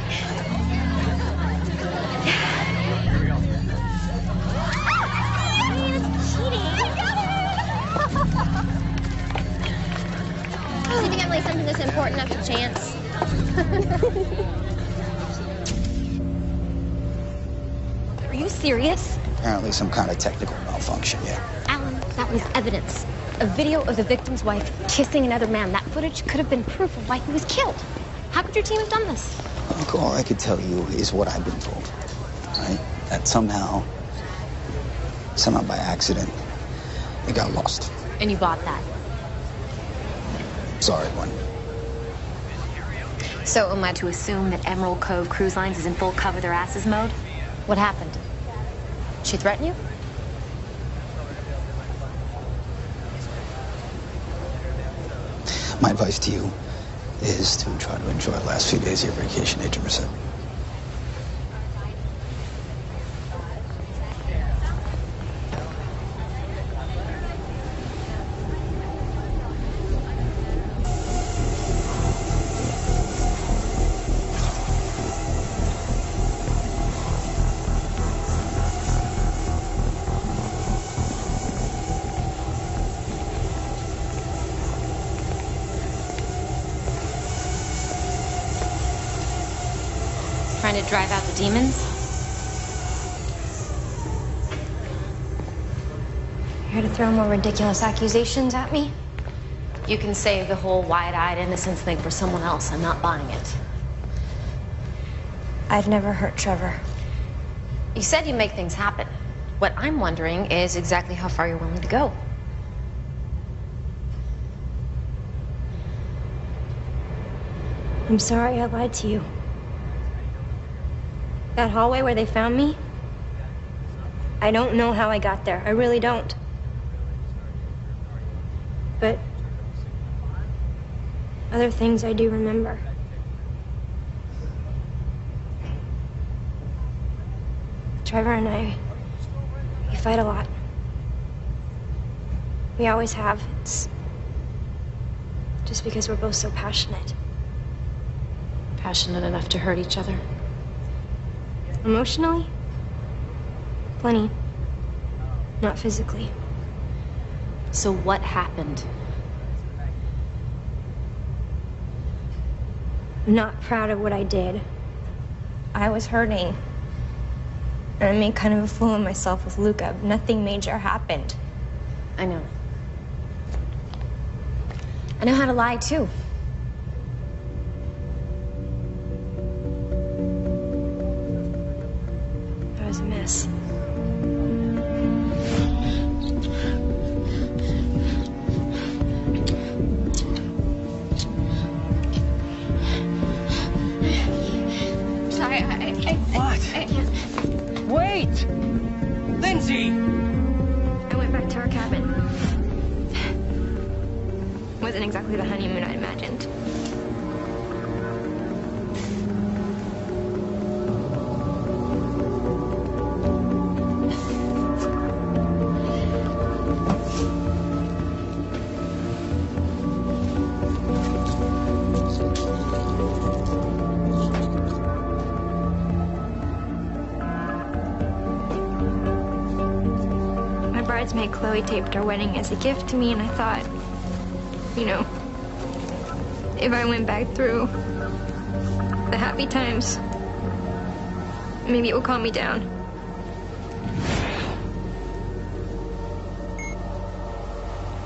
Do you think I'm like something that's important enough to chance? Are you serious? Apparently some kind of technical malfunction, yeah. Alan, that was evidence. A video of the victim's wife kissing another man. That footage could have been proof of why he was killed. How could your team have done this? Look, all I could tell you is what I've been told, right? That somehow by accident, it got lost. And you bought that? Sorry, one. So am I to assume that Emerald Cove Cruise Lines is in full cover their asses mode? What happened? She threaten you? My advice to you is to try to enjoy the last few days of your vacation, Agent Merced. Trying to drive out the demons? Here to throw more ridiculous accusations at me? You can save the whole wide-eyed innocence thing for someone else. I'm not buying it. I've never hurt Trevor. You said you make things happen. What I'm wondering is exactly how far you're willing to go. I'm sorry I lied to you. That hallway where they found me, I don't know how I got there. I really don't. But other things I do remember. Trevor and I, we fight a lot. We always have. It's just because we're both so passionate. Passionate enough to hurt each other? Emotionally? Plenty. Not physically. So what happened? I'm not proud of what I did. I was hurting. And I made kind of a fool of myself with Luca. Nothing major happened. I know. I know how to lie, too. That was a mess. Sorry, What? I can't. Wait! Lindsay! I went back to our cabin. Wasn't exactly the honeymoon I imagined. bridesmaid Chloe taped her wedding as a gift to me, and I thought, you know, if I went back through the happy times, maybe it would calm me down.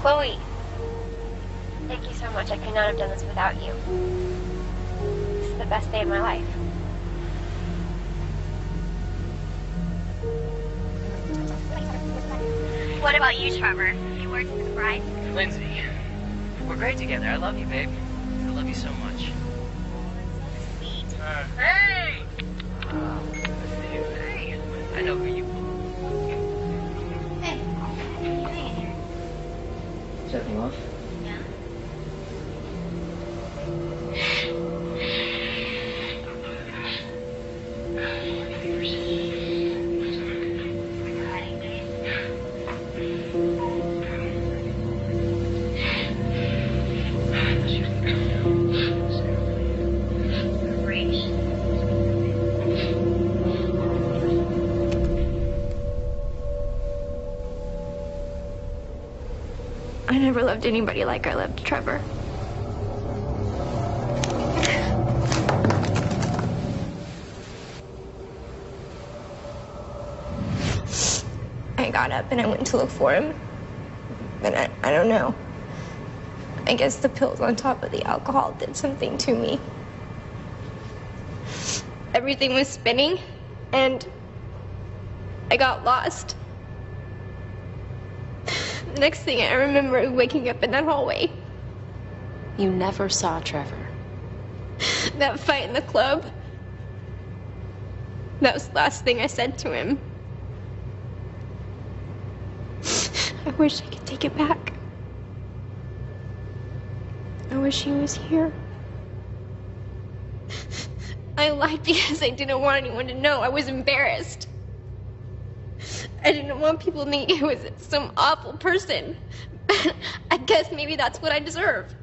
Chloe, thank you so much. I could not have done this without you. This is the best day of my life. What about you, Trevor? You worked with the bride? Lindsay, we're great together. I love you, babe. I love you so much. Sweet. Hey! Hey! I know who you are. Hey. Setting off? Yeah. I never loved anybody like I loved Trevor. I got up and I went to look for him. But I don't know. I guess the pills on top of the alcohol did something to me. Everything was spinning, and I got lost. The next thing I remember is waking up in that hallway. You never saw Trevor. That fight in the club. That was the last thing I said to him. I wish I could take it back. I wish he was here. I lied because I didn't want anyone to know. I was embarrassed. I didn't want people to think I was some awful person. But I guess maybe that's what I deserve.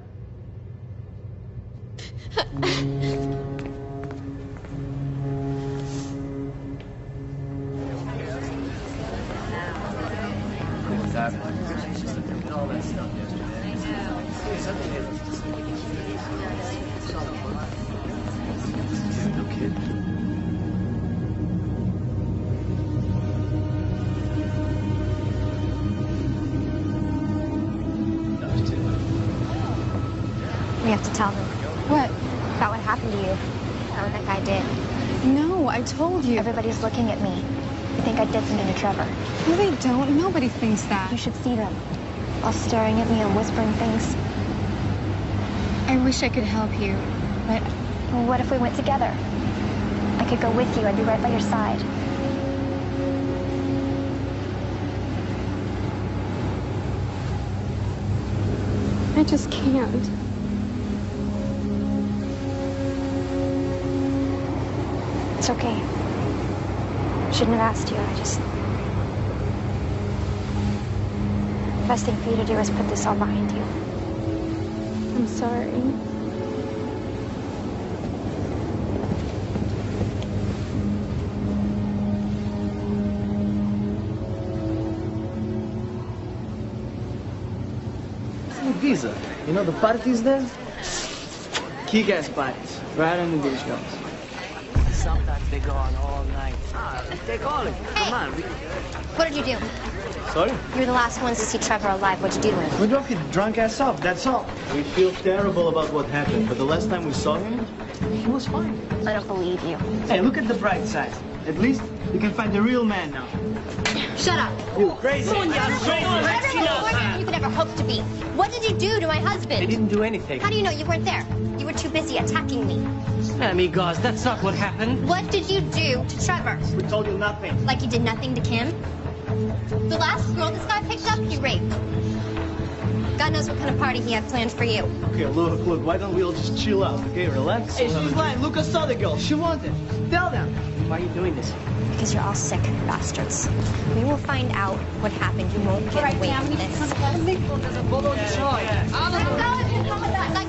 We have to tell them. What? About what happened to you. About what that guy did. No, I told you. Everybody's looking at me. They think I did something to Trevor. No, they don't. Nobody thinks that. You should see them. All staring at me and whispering things. I wish I could help you, but... Well, what if we went together? I could go with you. I'd be right by your side. I just can't. It's okay. Shouldn't have asked you. The best thing for you to do is put this all behind you. I'm sorry. Giza, you know the parties there? Kick-ass parties, right on the beach grounds. Sometimes they go on all night. Take all of it. Come on. What did you do? Sorry? You were the last ones to see Trevor alive. What'd you do to him? We drove his drunk ass up, that's all. We feel terrible about what happened, but the last time we saw him, he was fine. I don't believe you. Hey, look at the bright side. At least you can find the real man now. Shut up. You crazy. Whatever you could ever hope to be. What did you do to my husband? I didn't do anything. How do you know you weren't there? You were too busy attacking me. Amigos, that's not what happened. What did you do to Trevor? We told you nothing. Like you did nothing to Kim? The last girl this guy picked up, he raped. God knows what kind of party he had planned for you. Okay, look, why don't we all just chill out, okay? Relax. Hey, she's lying. Lucas saw the girl. She wanted. Tell them. Why are you doing this? Because you're all sick bastards. We will find out what happened. You won't get away with this. Let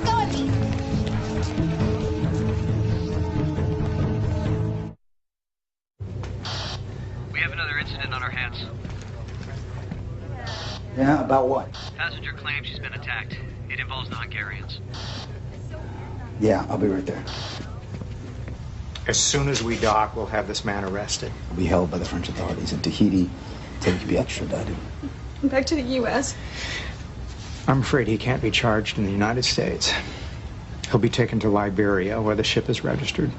go of me. We have another incident on our hands. Yeah, about what? Passenger claims she's been attacked. It involves the Hungarians. Yeah, I'll be right there. As soon as we dock, we'll have this man arrested. He'll be held by the French authorities in Tahiti till he can be extradited. Back to the U.S. I'm afraid he can't be charged in the United States. He'll be taken to Liberia, where the ship is registered.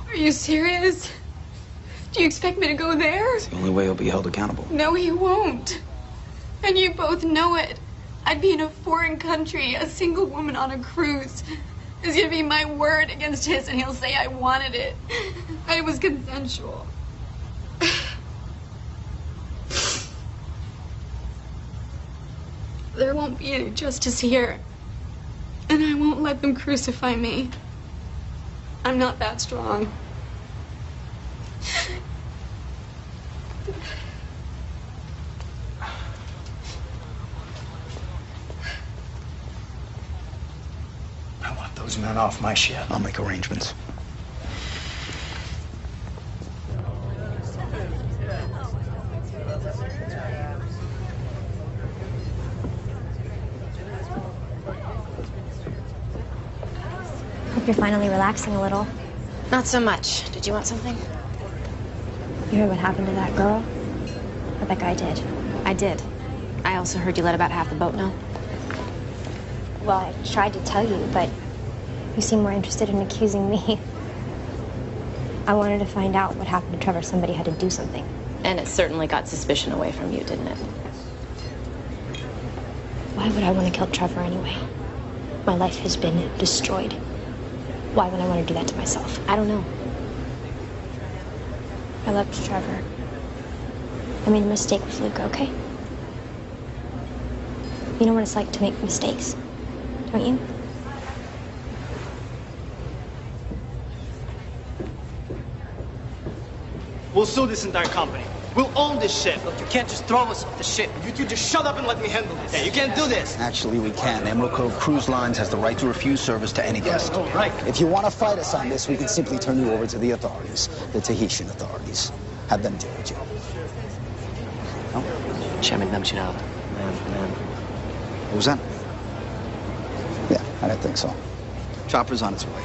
Are you serious? Do you expect me to go there? It's the only way he'll be held accountable. No, he won't. And you both know it. I'd be in a foreign country, a single woman on a cruise. It's gonna be my word against his, and he'll say I wanted it. And it was consensual. There won't be any justice here. And I won't let them crucify me. I'm not that strong. I want those men off my ship. I'll make arrangements. Hope you're finally relaxing a little. Not so much. Did you want something? You heard what happened to that girl? What that guy did? I did. I also heard you let about half the boat know. Well, I tried to tell you, but you seem more interested in accusing me. I wanted to find out what happened to Trevor. Somebody had to do something. And it certainly got suspicion away from you, didn't it? Why would I want to kill Trevor anyway? My life has been destroyed. Why would I want to do that to myself? I don't know. I loved Trevor. I made a mistake with Luca, okay? You know what it's like to make mistakes, don't you? We'll sue this entire company. We'll own this ship. Look, you can't just throw us off the ship. You two just shut up and let me handle this. Yeah, you can't do this. Actually, we can. Emerald Cove Cruise Lines has the right to refuse service to any guest. Oh, right. If you want to fight us on this, we can simply turn you over to the authorities, the Tahitian authorities. Have them deal with you. Siya nagdamsinaw. What was that? Yeah, I didn't think so. Chopper's on its way.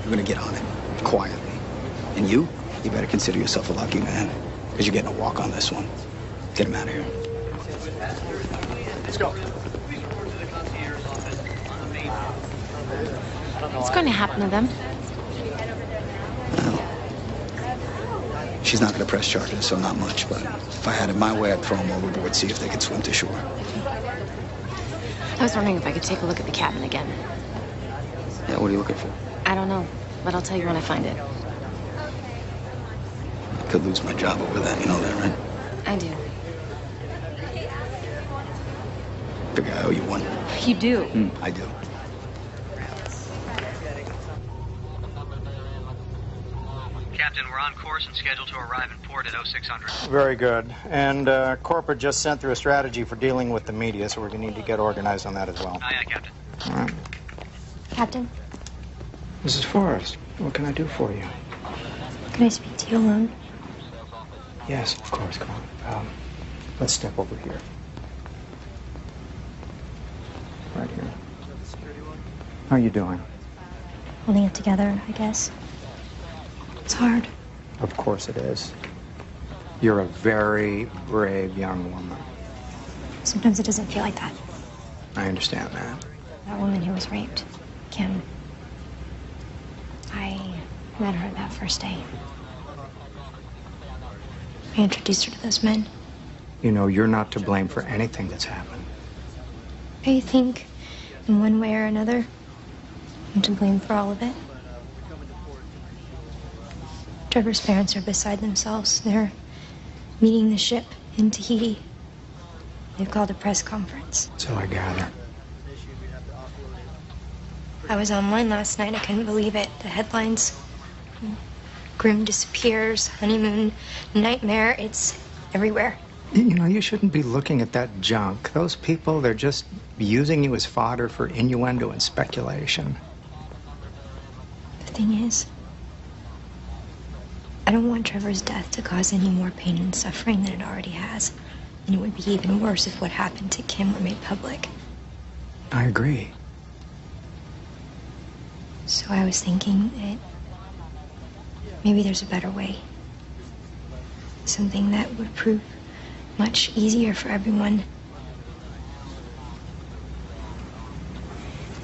You're gonna get on it, quietly. And you better consider yourself a lucky man, because you're getting a walk on this one. Get him out of here. Let's go. What's going to happen to them? She's not gonna press charges, so not much, but if I had it my way, I'd throw them overboard, see if they could swim to shore. I was wondering if I could take a look at the cabin again. Yeah, what are you looking for? I don't know, but I'll tell you when I find it. I could lose my job over that, you know that, right? I do. Figure I owe you one. You do? I do. Captain, we're on course and scheduled to arrive in port at 0600. Very good. And corporate just sent through a strategy for dealing with the media, so we're going to need to get organized on that as well. Aye, aye, Captain. All right. Captain, Mrs. Forrest, what can I do for you? can I speak to you alone? Yes, of course. Come on. Let's step over here. Right here. How are you doing? Holding it together, I guess. It's hard. Of course it is. You're a very brave young woman. Sometimes it doesn't feel like that. I understand that. That woman who was raped, Kim. I met her that first day. I introduced her to those men. You know, you're not to blame for anything that's happened. I think, in one way or another, I'm to blame for all of it. Trevor's parents are beside themselves. They're meeting the ship in Tahiti. They've called a press conference. So I gather. I was online last night. I couldn't believe it. The headlines. Grim disappears, honeymoon, nightmare. It's everywhere. You know, you shouldn't be looking at that junk. Those people, they're just using you as fodder for innuendo and speculation. The thing is, I don't want Trevor's death to cause any more pain and suffering than it already has. And it would be even worse if what happened to Kim were made public. I agree. So I was thinking that maybe there's a better way. Something that would prove much easier for everyone.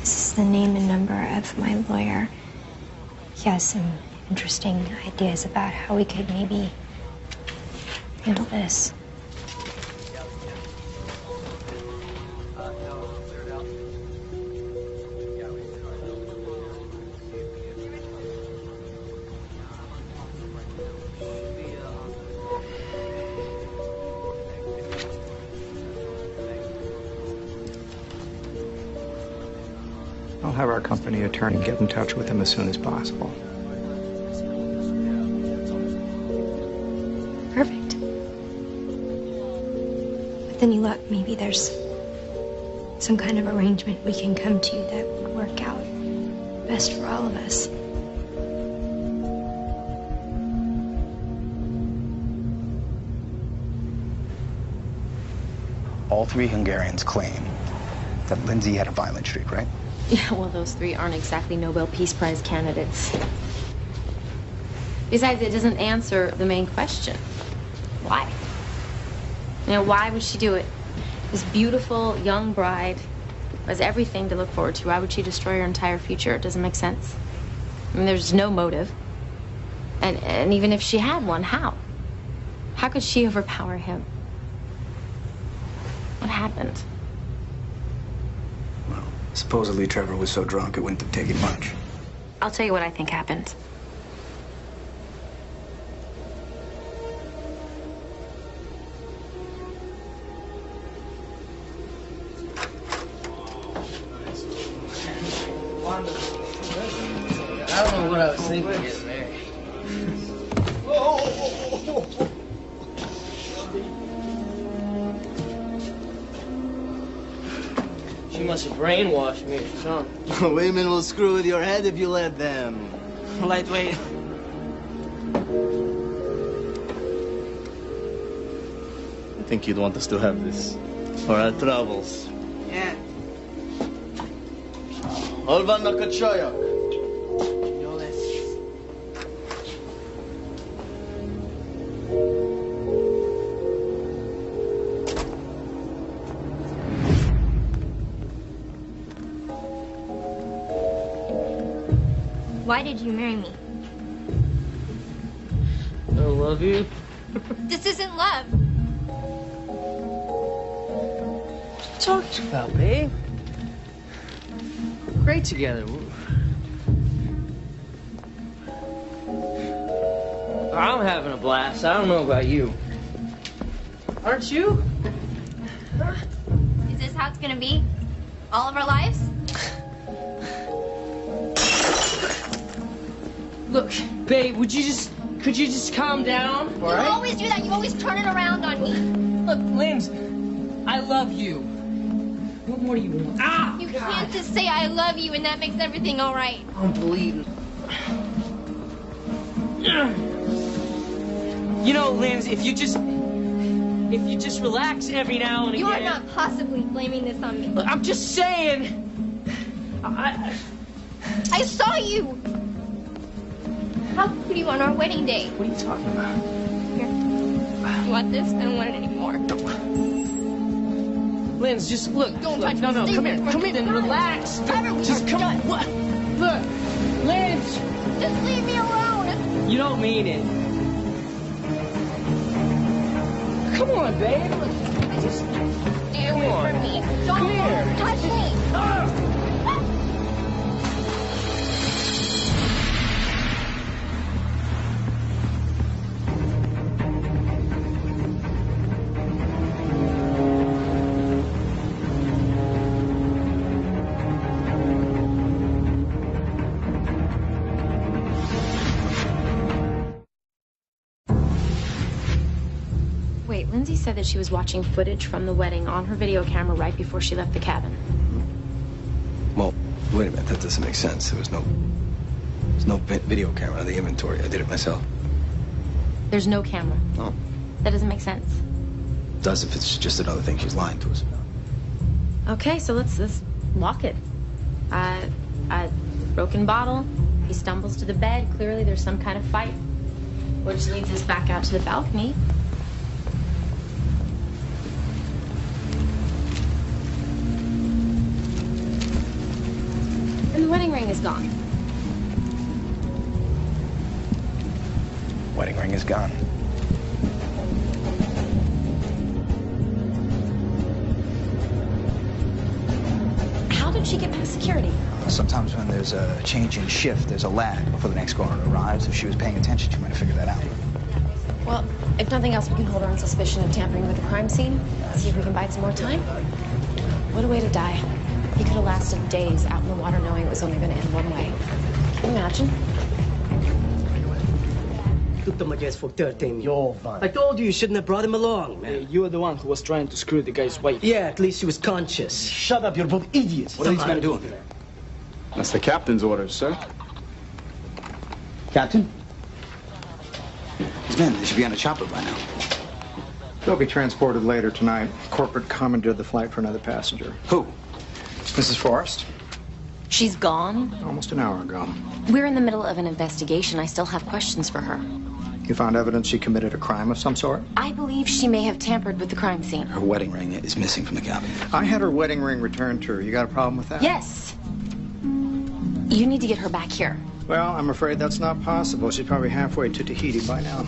This is the name and number of my lawyer. He has some interesting ideas about how we could maybe handle this. I'll have our company attorney get in touch with him as soon as possible. Perfect. But then you look, maybe there's some kind of arrangement we can come to that would work out best for all of us. All three Hungarians claim that Lindsay had a violent streak, right? Yeah, well, those three aren't exactly Nobel Peace Prize candidates. Besides, it doesn't answer the main question. Why? You know, why would she do it? This beautiful young bride has everything to look forward to. Why would she destroy her entire future? It doesn't make sense. I mean, there's no motive. And even if she had one, how? How could she overpower him? What happened? Well, supposedly Trevor was so drunk it wouldn't have taken much. I'll tell you what I think happened. I don't know what I was thinking getting married. She must have brainwashed me or something. Women will screw with your head if you let them. Lightweight. I think you'd want us to have this for our travels. Yeah. Olva Nakachoyak. No less. Why did you marry me? I love you. This isn't love. What talked about, babe? Great together. I'm having a blast. I don't know about you. Aren't you? Is this how it's gonna be? All of our lives? Look, babe, could you just calm down? You always do that. You always turn it around on me. Look, Limbs, I love you. What more do you want? Ah! You can't just say I love you and that makes everything all right. I'm bleeding. You know, Limbs, if you just relax every now and again. You are not possibly blaming this on me. Look, I'm just saying. I saw you. How could you on our wedding day? What are you talking about? Here. You want this? I don't want it anymore. Linz, just look. Don't look, touch no, me. no, Stay come away here. from Come me. in and relax. Just come on. What? Look, Linz. Just leave me alone. You don't mean it. Come on, babe. Just stay away from me. Don't touch me. Wait, Lindsay said that she was watching footage from the wedding on her video camera right before she left the cabin. Well, wait a minute. That doesn't make sense. There's no video camera on the inventory. I did it myself. There's no camera. Oh. That doesn't make sense. does if it's just another thing she's lying to us about. Okay, so let's walk it. Broken bottle. He stumbles to the bed. Clearly there's some kind of fight, which leads us back out to the balcony. And the wedding ring is gone. Wedding ring is gone. How did she get past security? Sometimes when there's a change in shift, there's a lag before the next caller arrives. If she was paying attention, she might have figured that out. Well, if nothing else, we can hold her on suspicion of tampering with the crime scene. See if we can buy some more time. What a way to die. He could have lasted days out in the water knowing it was only going to end one way. Can you imagine? Took them against for 13. You're fine. I told you shouldn't have brought him along, man. You were the one who was trying to screw the guy's wife. Yeah, at least she was conscious. Shut up, you're both idiots. What are these men doing? That's the captain's orders, sir. Captain? These men, they should be on a chopper by now. They'll be transported later tonight. Corporate commandeered the flight for another passenger. Who? Mrs. Forrest. She's gone? Almost an hour ago. We're in the middle of an investigation. I still have questions for her. You found evidence she committed a crime of some sort? I believe she may have tampered with the crime scene. Her wedding ring is missing from the cabin. I had her wedding ring returned to her. You got a problem with that? Yes. You need to get her back here. Well, I'm afraid that's not possible. She's probably halfway to Tahiti by now.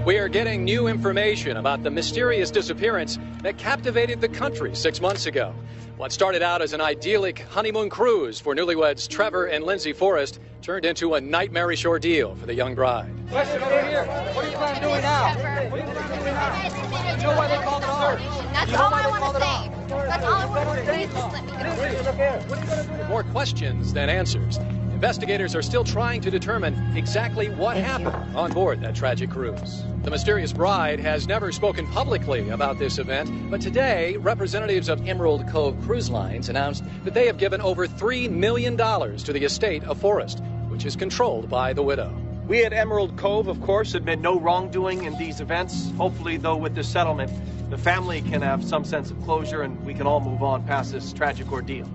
We are getting new information about the mysterious disappearance that captivated the country 6 months ago. What started out as an idyllic honeymoon cruise for newlyweds Trevor and Lindsay Forrest turned into a nightmarish ordeal for the young bride. Question over here. What are you planning on doing now? What are you planning on doing now? You know why they called it off? That's all I want to say. That's all I want to say. Please just let me go. More questions than answers. Investigators are still trying to determine exactly what happened on board that tragic cruise. The mysterious bride has never spoken publicly about this event, but today, representatives of Emerald Cove Cruise Lines announced that they have given over $3 million to the estate of Forrest, which is controlled by the widow. We at Emerald Cove, of course, admit no wrongdoing in these events. Hopefully, though, with this settlement, the family can have some sense of closure and we can all move on past this tragic ordeal.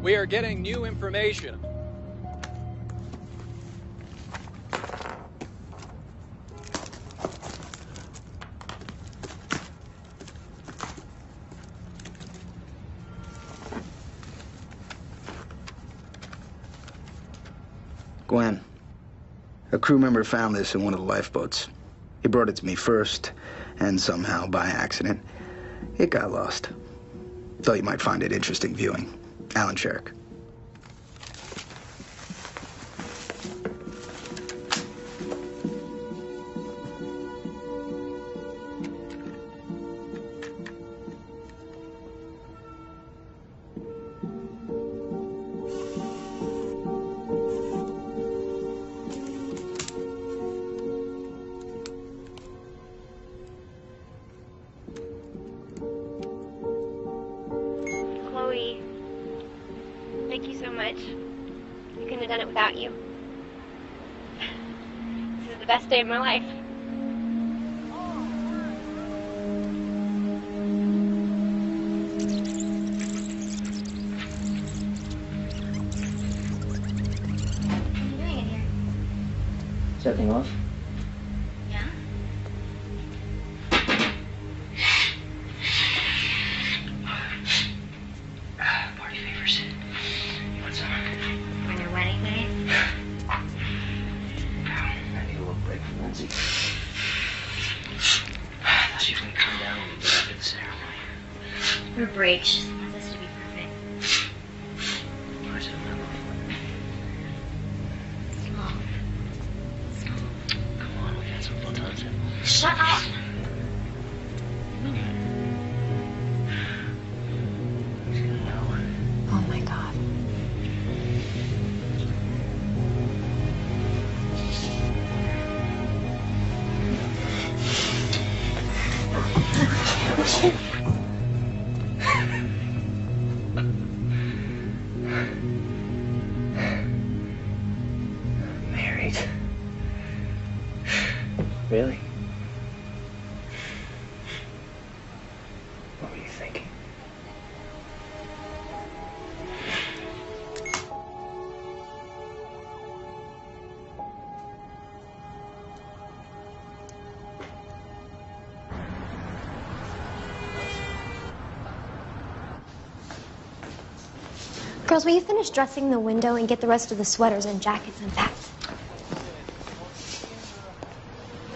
We are getting new information. Gwen, a crew member found this in one of the lifeboats. He brought it to me first, and somehow, by accident, it got lost. Thought you might find it interesting viewing. Alan Sherrick. Thank you so much. I couldn't have done it without you. This is the best day of my life. Is everything off? Yeah? Party favors. You want some? When your wedding. We're brave. She just wants us to be perfect. Come on, we got some photos. Shut up! Oh my God. Married? Really? What were you thinking? Girls, will you finish dressing the window and get the rest of the sweaters and jackets unpacked?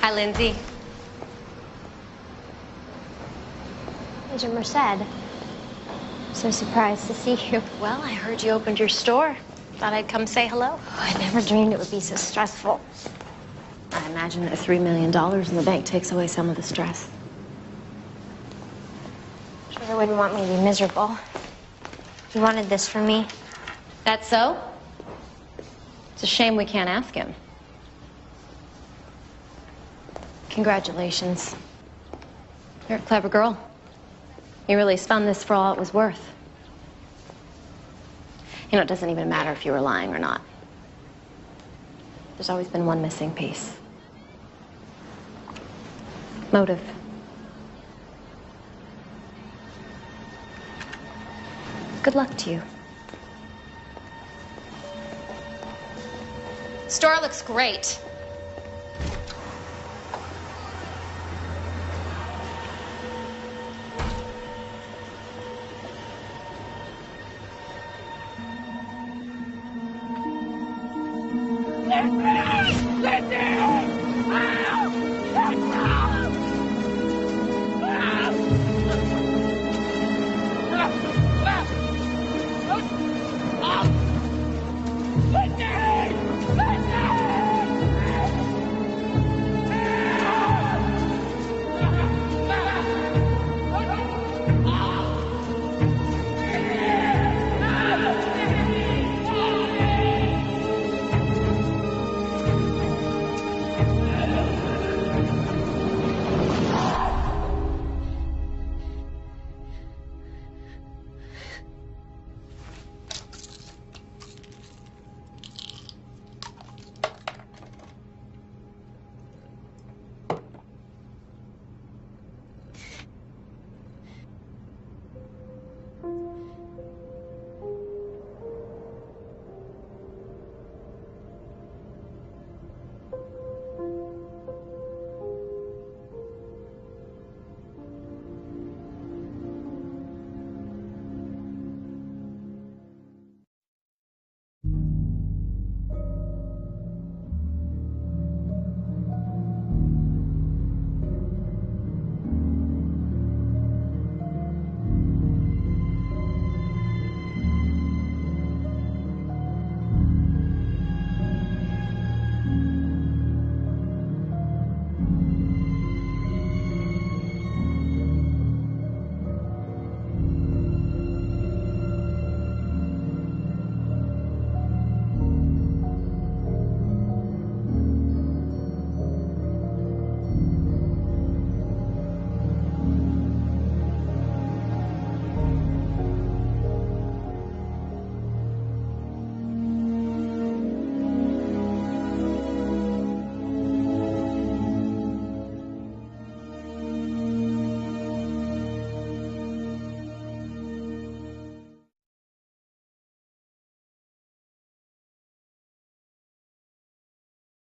Hi, Lindsay. Major Merced. I'm so surprised to see you. Well, I heard you opened your store. Thought I'd come say hello. Oh, I never dreamed it would be so stressful. I imagine that $3 million in the bank takes away some of the stress. Sure wouldn't want me to be miserable. You wanted this for me. That's so? It's a shame we can't ask him. Congratulations. You're a clever girl. You really spun this for all it was worth. You know, it doesn't even matter if you were lying or not. There's always been one missing piece. Motive. Good luck to you. Store looks great.